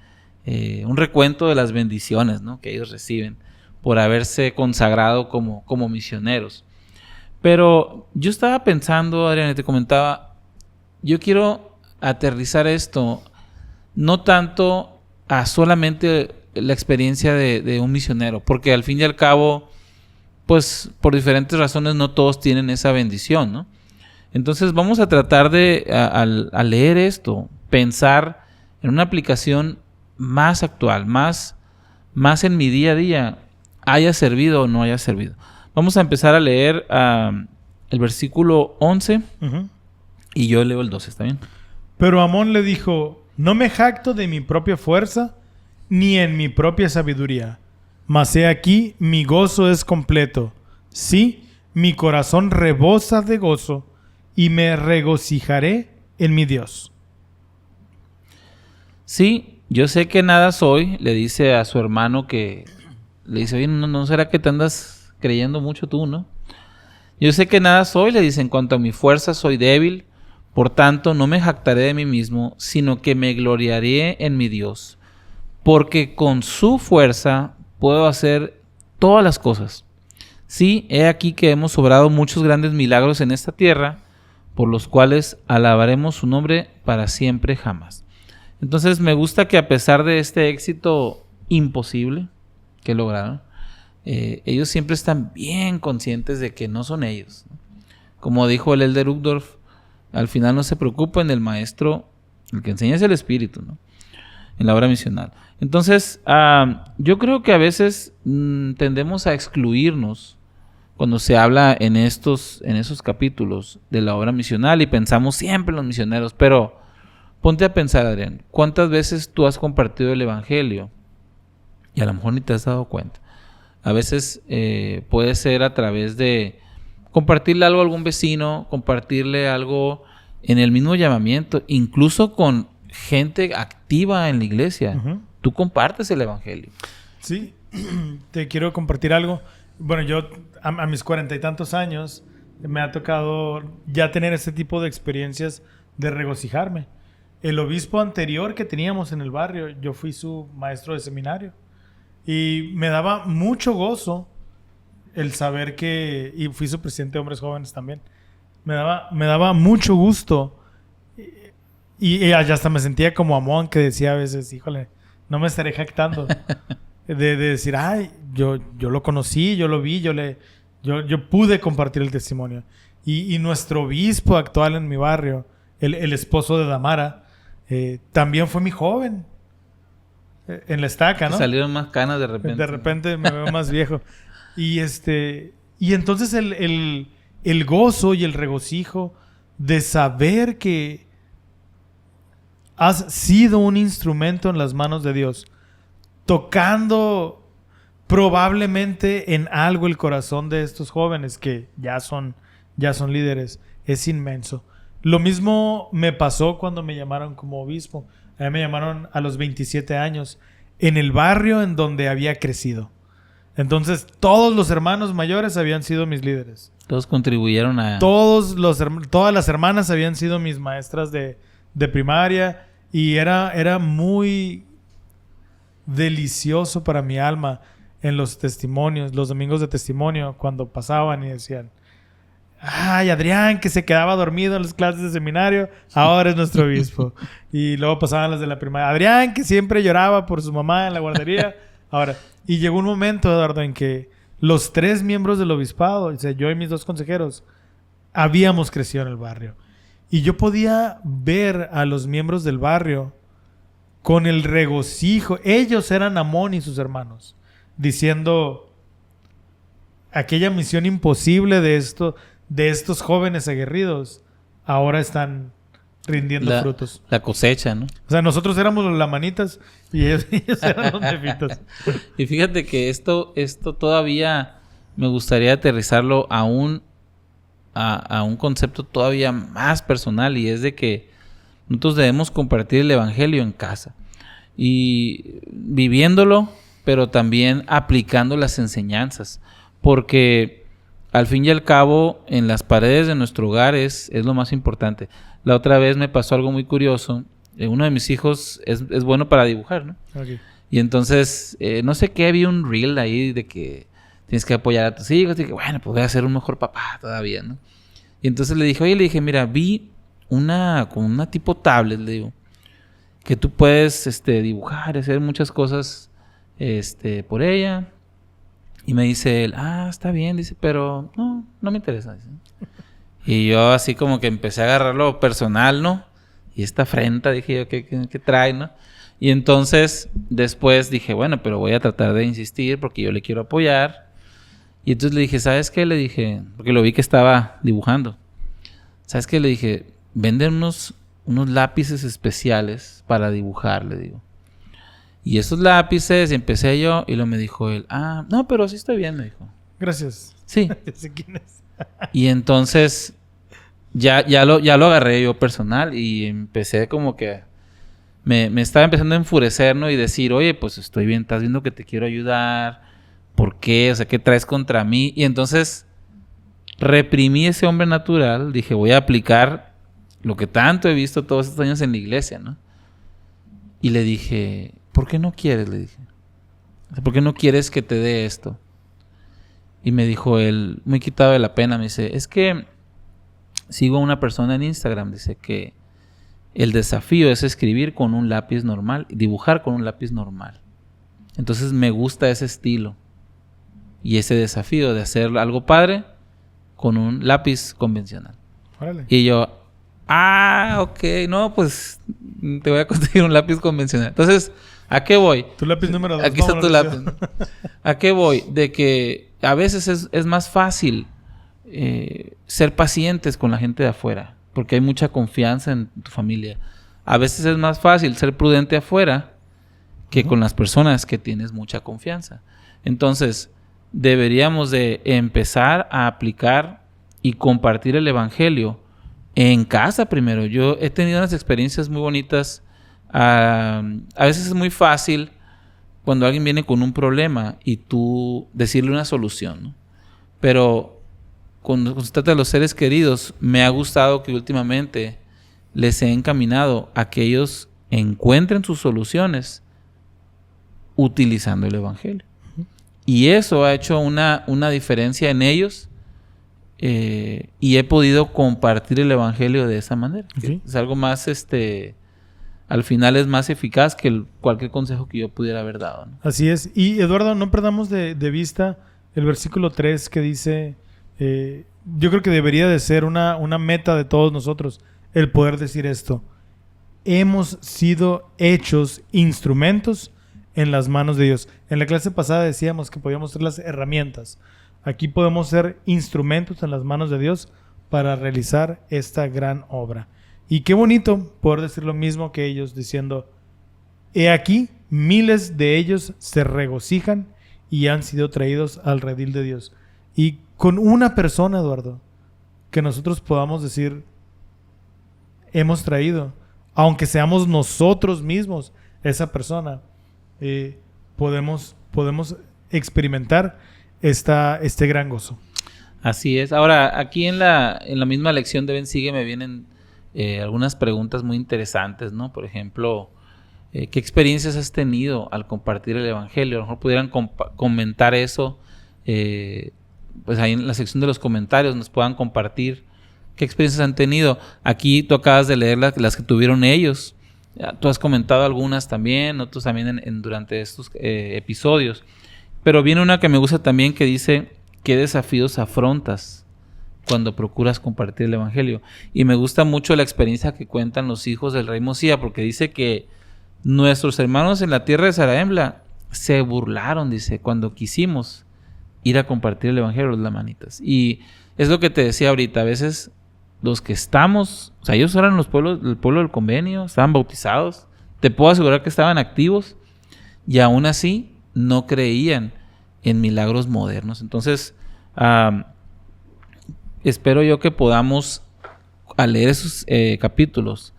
un recuento de las bendiciones, ¿no?, que ellos reciben por haberse consagrado como misioneros. Pero yo estaba pensando, Adrián, y te comentaba, yo quiero aterrizar esto no tanto a solamente la experiencia de un misionero, porque al fin y al cabo, pues por diferentes razones no todos tienen esa bendición, ¿no? Entonces vamos a tratar de, al leer esto, pensar en una aplicación más actual, más en mi día a día, haya servido o no haya servido. Vamos a empezar a leer el versículo 11 y yo leo el 12, ¿está bien? Pero Amón le dijo: no me jacto de mi propia fuerza, ni en mi propia sabiduría, mas he aquí mi gozo es completo. Sí, mi corazón rebosa de gozo, y me regocijaré en mi Dios. Sí, yo sé que nada soy, le dice a su hermano, que le dice: oye, ¿no será que te andas creyendo mucho tú, no? Yo sé que nada soy, le dice, en cuanto a mi fuerza soy débil, por tanto no me jactaré de mí mismo, sino que me gloriaré en mi Dios, porque con su fuerza puedo hacer todas las cosas. Sí, he aquí que hemos obrado muchos grandes milagros en esta tierra, por los cuales alabaremos su nombre para siempre jamás. Entonces me gusta que a pesar de este éxito imposible que lograron, ellos siempre están bien conscientes de que no son ellos, ¿no? Como dijo el Elder Uchtdorf, al final no se preocupen, el maestro, el que enseña es el Espíritu, ¿no?, en la obra misional. Entonces, yo creo que a veces tendemos a excluirnos cuando se habla en esos capítulos de la obra misional y pensamos siempre en los misioneros. Pero ponte a pensar, Adrián, ¿cuántas veces tú has compartido el Evangelio y a lo mejor ni te has dado cuenta? A veces puede ser a través de compartirle algo a algún vecino, compartirle algo en el mismo llamamiento, incluso con gente activa en la iglesia. Uh-huh. Tú compartes el Evangelio. Sí, te quiero compartir algo. Bueno, yo a mis 40 y tantos años me ha tocado ya tener ese tipo de experiencias de regocijarme. El obispo anterior que teníamos en el barrio, yo fui su maestro de seminario y me daba mucho gozo el saber que, y fui su presidente de hombres jóvenes también, me daba mucho gusto Y hasta me sentía como Amón, que decía a veces, híjole, no me estaré jactando. de decir, ay, yo lo conocí, yo lo vi, yo pude compartir el testimonio. Y nuestro obispo actual en mi barrio, el esposo de Damara, también fue mi joven. En la estaca, ¿no? Salieron más canas de repente. De repente me veo más viejo. Y entonces el gozo y el regocijo de saber que has sido un instrumento en las manos de Dios, tocando probablemente en algo el corazón de estos jóvenes que ya son líderes, es inmenso. Lo mismo me pasó cuando me llamaron como obispo. A mí me llamaron a los 27 años en el barrio en donde había crecido. Entonces, todos los hermanos mayores habían sido mis líderes. Todos contribuyeron a... Todas las hermanas habían sido mis maestras de primaria. Y era muy delicioso para mi alma en los testimonios, los domingos de testimonio, cuando pasaban y decían, ay, Adrián, que se quedaba dormido en las clases de seminario, ahora es nuestro obispo. Y luego pasaban las de la primaria. Adrián, que siempre lloraba por su mamá en la guardería, ahora. Y llegó un momento, Eduardo, en que los 3 miembros del obispado, o sea, yo y mis 2 consejeros, habíamos crecido en el barrio. Y yo podía ver a los miembros del barrio con el regocijo. Ellos eran Amón y sus hermanos, diciendo aquella misión imposible de estos jóvenes aguerridos, ahora están rindiendo frutos. La cosecha, ¿no? O sea, nosotros éramos los lamanitas y ellos eran los nefitas. Y fíjate que esto todavía me gustaría aterrizarlo a un concepto todavía más personal, y es de que nosotros debemos compartir el evangelio en casa y viviéndolo, pero también aplicando las enseñanzas, porque al fin y al cabo en las paredes de nuestro hogar es lo más importante. La otra vez me pasó algo muy curioso. Uno de mis hijos es bueno para dibujar, ¿no? Okay. Y entonces no sé qué, había un reel ahí de que tienes que apoyar a tus hijos. Y dije, bueno, pues voy a ser un mejor papá todavía, ¿no? Y entonces le dije, mira, vi con una tipo tablet, le digo, que tú puedes dibujar, hacer muchas cosas por ella. Y me dice él, está bien, dice, pero no me interesa. Dice. Y yo así como que empecé a agarrarlo personal, ¿no? Y esta afrenta, dije yo, ¿qué trae, no? Y entonces después dije, bueno, pero voy a tratar de insistir porque yo le quiero apoyar. Y entonces le dije, ¿sabes qué? Le dije, porque lo vi que estaba dibujando. ¿Sabes qué? Le dije, venden unos lápices especiales para dibujar, le digo. Y esos lápices, y empecé yo, y luego me dijo él, no, pero sí estoy bien, me dijo. Gracias. Sí. Ya sé quién es. Y entonces ya lo agarré yo personal y empecé como que me estaba empezando a enfurecer, ¿no? Y decir, oye, pues estoy bien, estás viendo que te quiero ayudar, ¿por qué? O sea, ¿qué traes contra mí? Y entonces reprimí ese hombre natural, dije, voy a aplicar lo que tanto he visto todos estos años en la iglesia, ¿no? Y le dije, ¿por qué no quieres? Le dije, ¿por qué no quieres que te dé esto? Y me dijo él, muy quitado de la pena, me dice, es que sigo a una persona en Instagram, dice que el desafío es escribir con un lápiz normal, dibujar con un lápiz normal. Entonces me gusta ese estilo y ese desafío de hacer algo padre con un lápiz convencional. Órale. Y yo, ok, no, pues te voy a conseguir un lápiz convencional. Entonces, ¿a qué voy? Tu lápiz número 2. Aquí está tu lápiz. ¿A qué voy? De que a veces es más fácil ser pacientes con la gente de afuera, porque hay mucha confianza en tu familia. A veces es más fácil ser prudente afuera que con las personas que tienes mucha confianza. Entonces, deberíamos de empezar a aplicar y compartir el evangelio en casa primero. Yo he tenido unas experiencias muy bonitas. A veces es muy fácil cuando alguien viene con un problema y tú decirle una solución, ¿no? Pero cuando se trata de los seres queridos, me ha gustado que últimamente les he encaminado a que ellos encuentren sus soluciones utilizando el evangelio. Y eso ha hecho una diferencia en ellos y he podido compartir el evangelio de esa manera. Okay. Es algo más, al final es más eficaz que cualquier consejo que yo pudiera haber dado, ¿no? Así es. Y Eduardo, no perdamos de vista el versículo 3 que dice, yo creo que debería de ser una meta de todos nosotros el poder decir esto. Hemos sido hechos instrumentos en las manos de Dios. En la clase pasada decíamos que podíamos ser las herramientas. Aquí podemos ser instrumentos en las manos de Dios para realizar esta gran obra. Y qué bonito poder decir lo mismo que ellos, diciendo, he aquí, miles de ellos se regocijan y han sido traídos al redil de Dios. Y con una persona, Eduardo, que nosotros podamos decir, hemos traído, aunque seamos nosotros mismos esa persona, podemos experimentar este gran gozo. Así es. Ahora, aquí en la misma lección de Ven, Sigue me vienen algunas preguntas muy interesantes, ¿no? Por ejemplo, ¿qué experiencias has tenido al compartir el evangelio? A lo mejor pudieran comentar eso, pues ahí en la sección de los comentarios nos puedan compartir qué experiencias han tenido. Aquí tú acabas de leer las que tuvieron ellos. Tú has comentado algunas también, otros también durante estos episodios. Pero viene una que me gusta también que dice, ¿qué desafíos afrontas cuando procuras compartir el evangelio? Y me gusta mucho la experiencia que cuentan los hijos del rey Mosía, porque dice que nuestros hermanos en la tierra de Zarahemla se burlaron, dice, cuando quisimos ir a compartir el evangelio a los lamanitas. Y es lo que te decía ahorita, a veces los que estamos, o sea, ellos eran el pueblo del convenio, estaban bautizados, te puedo asegurar que estaban activos y aún así no creían en milagros modernos. Entonces, espero yo que podamos, al leer esos capítulos,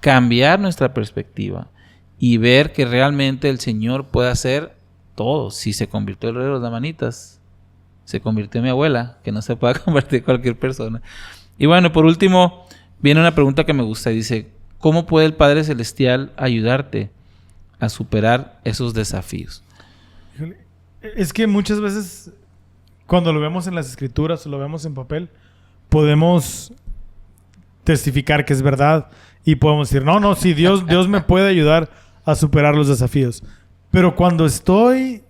cambiar nuestra perspectiva y ver que realmente el Señor puede hacer todo. Si se convirtió el rey de los lamanitas, se convirtió mi abuela, que no se pueda convertir cualquier persona. Y bueno, por último, viene una pregunta que me gusta. Dice, ¿cómo puede el Padre Celestial ayudarte a superar esos desafíos? Es que muchas veces, cuando lo vemos en las escrituras o lo vemos en papel, podemos testificar que es verdad y podemos decir, no, sí, Dios me puede ayudar a superar los desafíos. Pero cuando estoy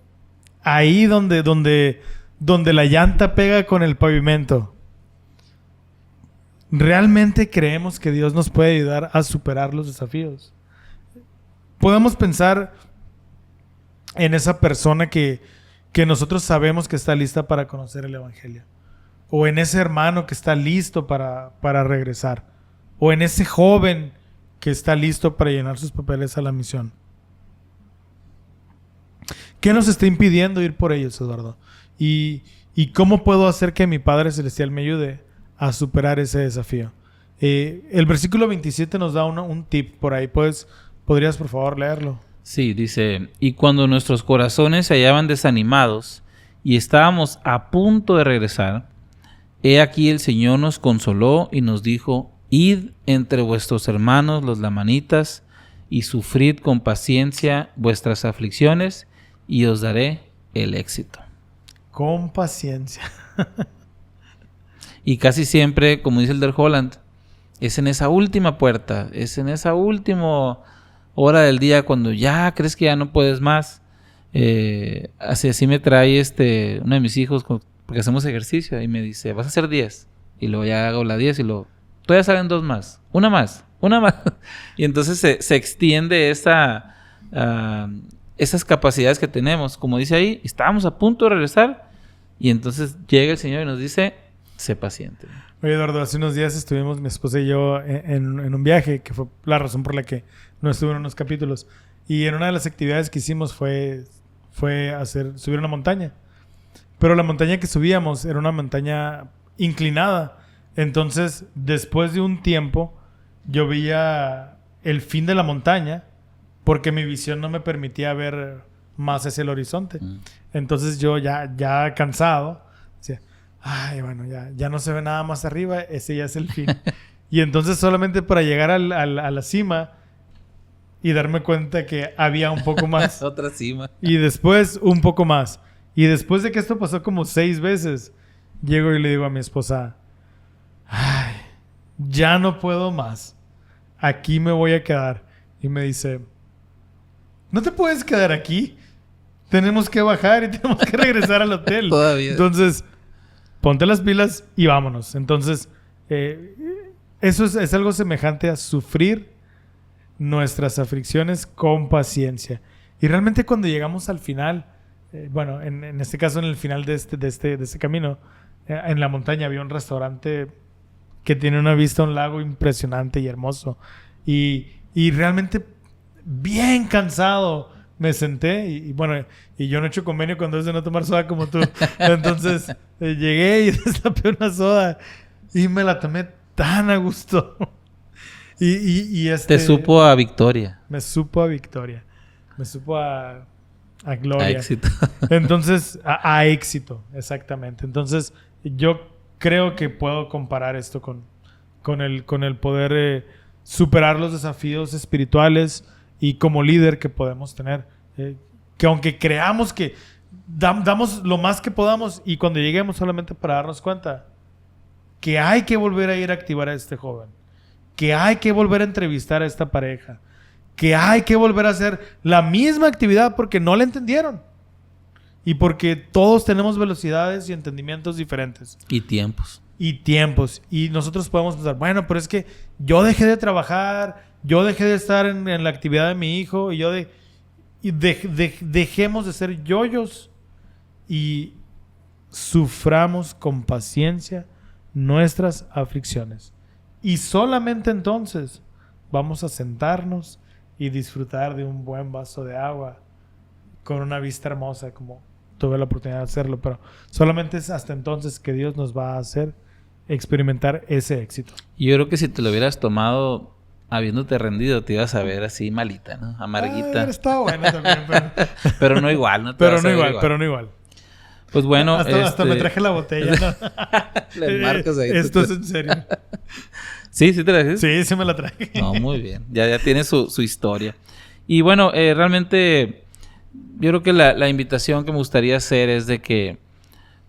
ahí donde la llanta pega con el pavimento, ¿realmente creemos que Dios nos puede ayudar a superar los desafíos? Podemos pensar en esa persona que nosotros sabemos que está lista para conocer el evangelio, o en ese hermano que está listo para regresar, o en ese joven que está listo para llenar sus papeles a la misión. ¿Qué nos está impidiendo ir por ellos, Eduardo? ¿Y cómo puedo hacer que mi Padre Celestial me ayude a superar ese desafío? El versículo 27 nos da un tip por ahí. ¿Podrías por favor leerlo? Sí, dice, y cuando nuestros corazones se hallaban desanimados y estábamos a punto de regresar, he aquí el Señor nos consoló y nos dijo, id entre vuestros hermanos los lamanitas y sufrid con paciencia vuestras aflicciones y os daré el éxito. Con paciencia. Y casi siempre, como dice el del Holland, es en esa última puerta, es en esa última hora del día cuando ya crees que ya no puedes más. Así me trae uno de mis hijos, porque hacemos ejercicio, y me dice, vas a hacer 10. Y luego ya hago la 10 y luego, todavía salen 2 más, una más. Y entonces se extiende esas capacidades que tenemos. Como dice ahí, estábamos a punto de regresar y entonces llega el Señor y nos dice, sé paciente. Oye, Eduardo, hace unos días estuvimos mi esposa y yo en un viaje, que fue la razón por la que no estuve en unos capítulos. Y en una de las actividades que hicimos fue subir una montaña. Pero la montaña que subíamos era una montaña inclinada. Entonces, después de un tiempo, yo veía el fin de la montaña porque mi visión no me permitía ver más hacia el horizonte. Entonces yo ya cansado, decía, ay, bueno, ya no se ve nada más arriba, ese ya es el fin. Y entonces solamente para llegar a la cima y darme cuenta que había un poco más. Otra cima. Y después un poco más. Y después de que esto pasó como 6 veces, llego y le digo a mi esposa, ay, ya no puedo más. Aquí me voy a quedar. Y me dice, no te puedes quedar aquí. Tenemos que bajar y tenemos que regresar al hotel. Todavía. Entonces, ponte las pilas y vámonos. Entonces, eso es algo semejante a sufrir nuestras aflicciones con paciencia. Y realmente cuando llegamos al final, bueno, en este caso en el final de este camino, en la montaña había un restaurante que tiene una vista a un lago impresionante y hermoso. Y realmente bien cansado me senté y bueno, y yo no he hecho convenio cuando es de no tomar soda como tú. Entonces llegué y destapé una soda y me la tomé tan a gusto. Te supo a victoria. Me supo a victoria. Me supo a gloria. A éxito. Entonces, a éxito, exactamente. Entonces, yo creo que puedo comparar esto con el poder superar los desafíos espirituales y como líder que podemos tener. Que aunque creamos que damos lo más que podamos y cuando lleguemos solamente para darnos cuenta que hay que volver a ir a activar a este joven, que hay que volver a entrevistar a esta pareja, que hay que volver a hacer la misma actividad porque no la entendieron y porque todos tenemos velocidades y entendimientos diferentes. Y tiempos. Y nosotros podemos pensar, bueno, pero es que yo dejé de trabajar, yo dejé de estar en la actividad de mi hijo y dejemos de ser yoyos y suframos con paciencia nuestras aflicciones. Y solamente entonces vamos a sentarnos y disfrutar de un buen vaso de agua con una vista hermosa como tuve la oportunidad de hacerlo. Pero solamente es hasta entonces que Dios nos va a hacer experimentar ese éxito. Yo creo que si te lo hubieras tomado habiéndote rendido, te ibas a ver así malita, ¿no? Amarguita. Está bueno también. Pero no igual, ¿no? Pero no igual. Pues bueno, hasta me traje la botella, ¿no? Le marcas ahí. Esto es en serio. ¿Sí te la trajes? Sí me la traje. No, muy bien. Ya tiene su historia. Y bueno, realmente yo creo que la invitación que me gustaría hacer es de que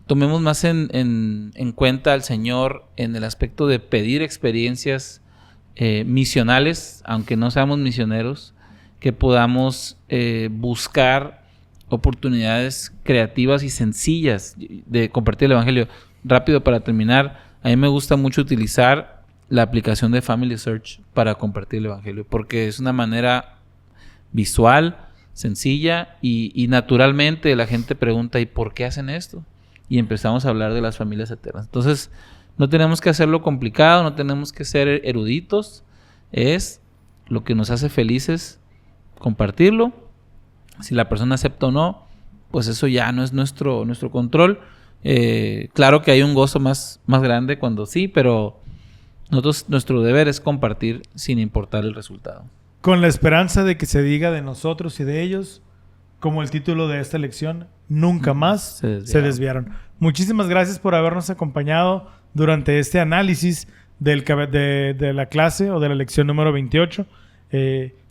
tomemos más en cuenta al Señor en el aspecto de pedir experiencias misionales, aunque no seamos misioneros, que podamos buscar oportunidades creativas y sencillas de compartir el Evangelio. Rápido para terminar, a mí me gusta mucho utilizar la aplicación de Family Search para compartir el Evangelio, porque es una manera visual, sencilla y naturalmente la gente pregunta ¿y por qué hacen esto? Y empezamos a hablar de las familias eternas. Entonces, no tenemos que hacerlo complicado, no tenemos que ser eruditos, es lo que nos hace felices compartirlo. Si la persona acepta o no, pues eso ya no es nuestro control. Claro que hay un gozo más grande cuando sí, pero nuestro deber es compartir sin importar el resultado. Con la esperanza de que se diga de nosotros y de ellos, como el título de esta lección, nunca más se desviaron. Muchísimas gracias por habernos acompañado durante este análisis de la clase o de la lección número 28.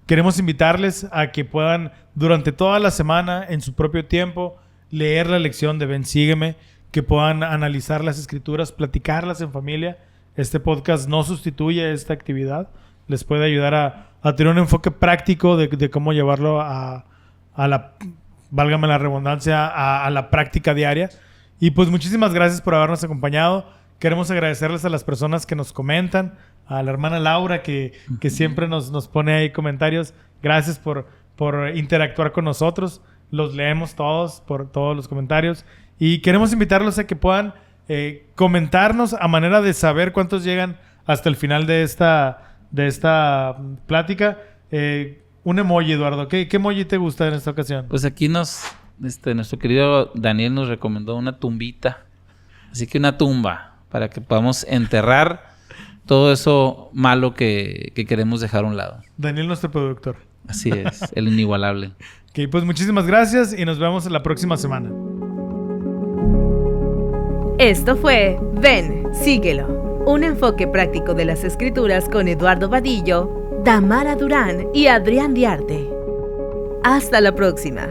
Queremos invitarles a que puedan durante toda la semana, en su propio tiempo, leer la lección de Ven, Sígueme, que puedan analizar las escrituras, platicarlas en familia. Este podcast no sustituye esta actividad. Les puede ayudar a tener un enfoque práctico de cómo llevarlo a la, válgame la redundancia, a la práctica diaria. Y pues muchísimas gracias por habernos acompañado. Queremos agradecerles a las personas que nos comentan, a la hermana Laura que siempre nos pone ahí comentarios. Gracias por interactuar con nosotros. Los leemos todos, por todos los comentarios. Y queremos invitarlos a que puedan comentarnos a manera de saber cuántos llegan hasta el final de esta plática. Un emoji, Eduardo. ¿Qué emoji te gusta en esta ocasión? Pues aquí nuestro querido Daniel nos recomendó una tumbita. Así que una tumba para que podamos enterrar todo eso malo que queremos dejar a un lado. Daniel, nuestro productor. Así es, el inigualable. Ok, pues muchísimas gracias y nos vemos la próxima semana. Esto fue Ven, Síguelo. Un enfoque práctico de las Escrituras con Eduardo Vadillo, Damara Durán y Adrián Diarte. Hasta la próxima.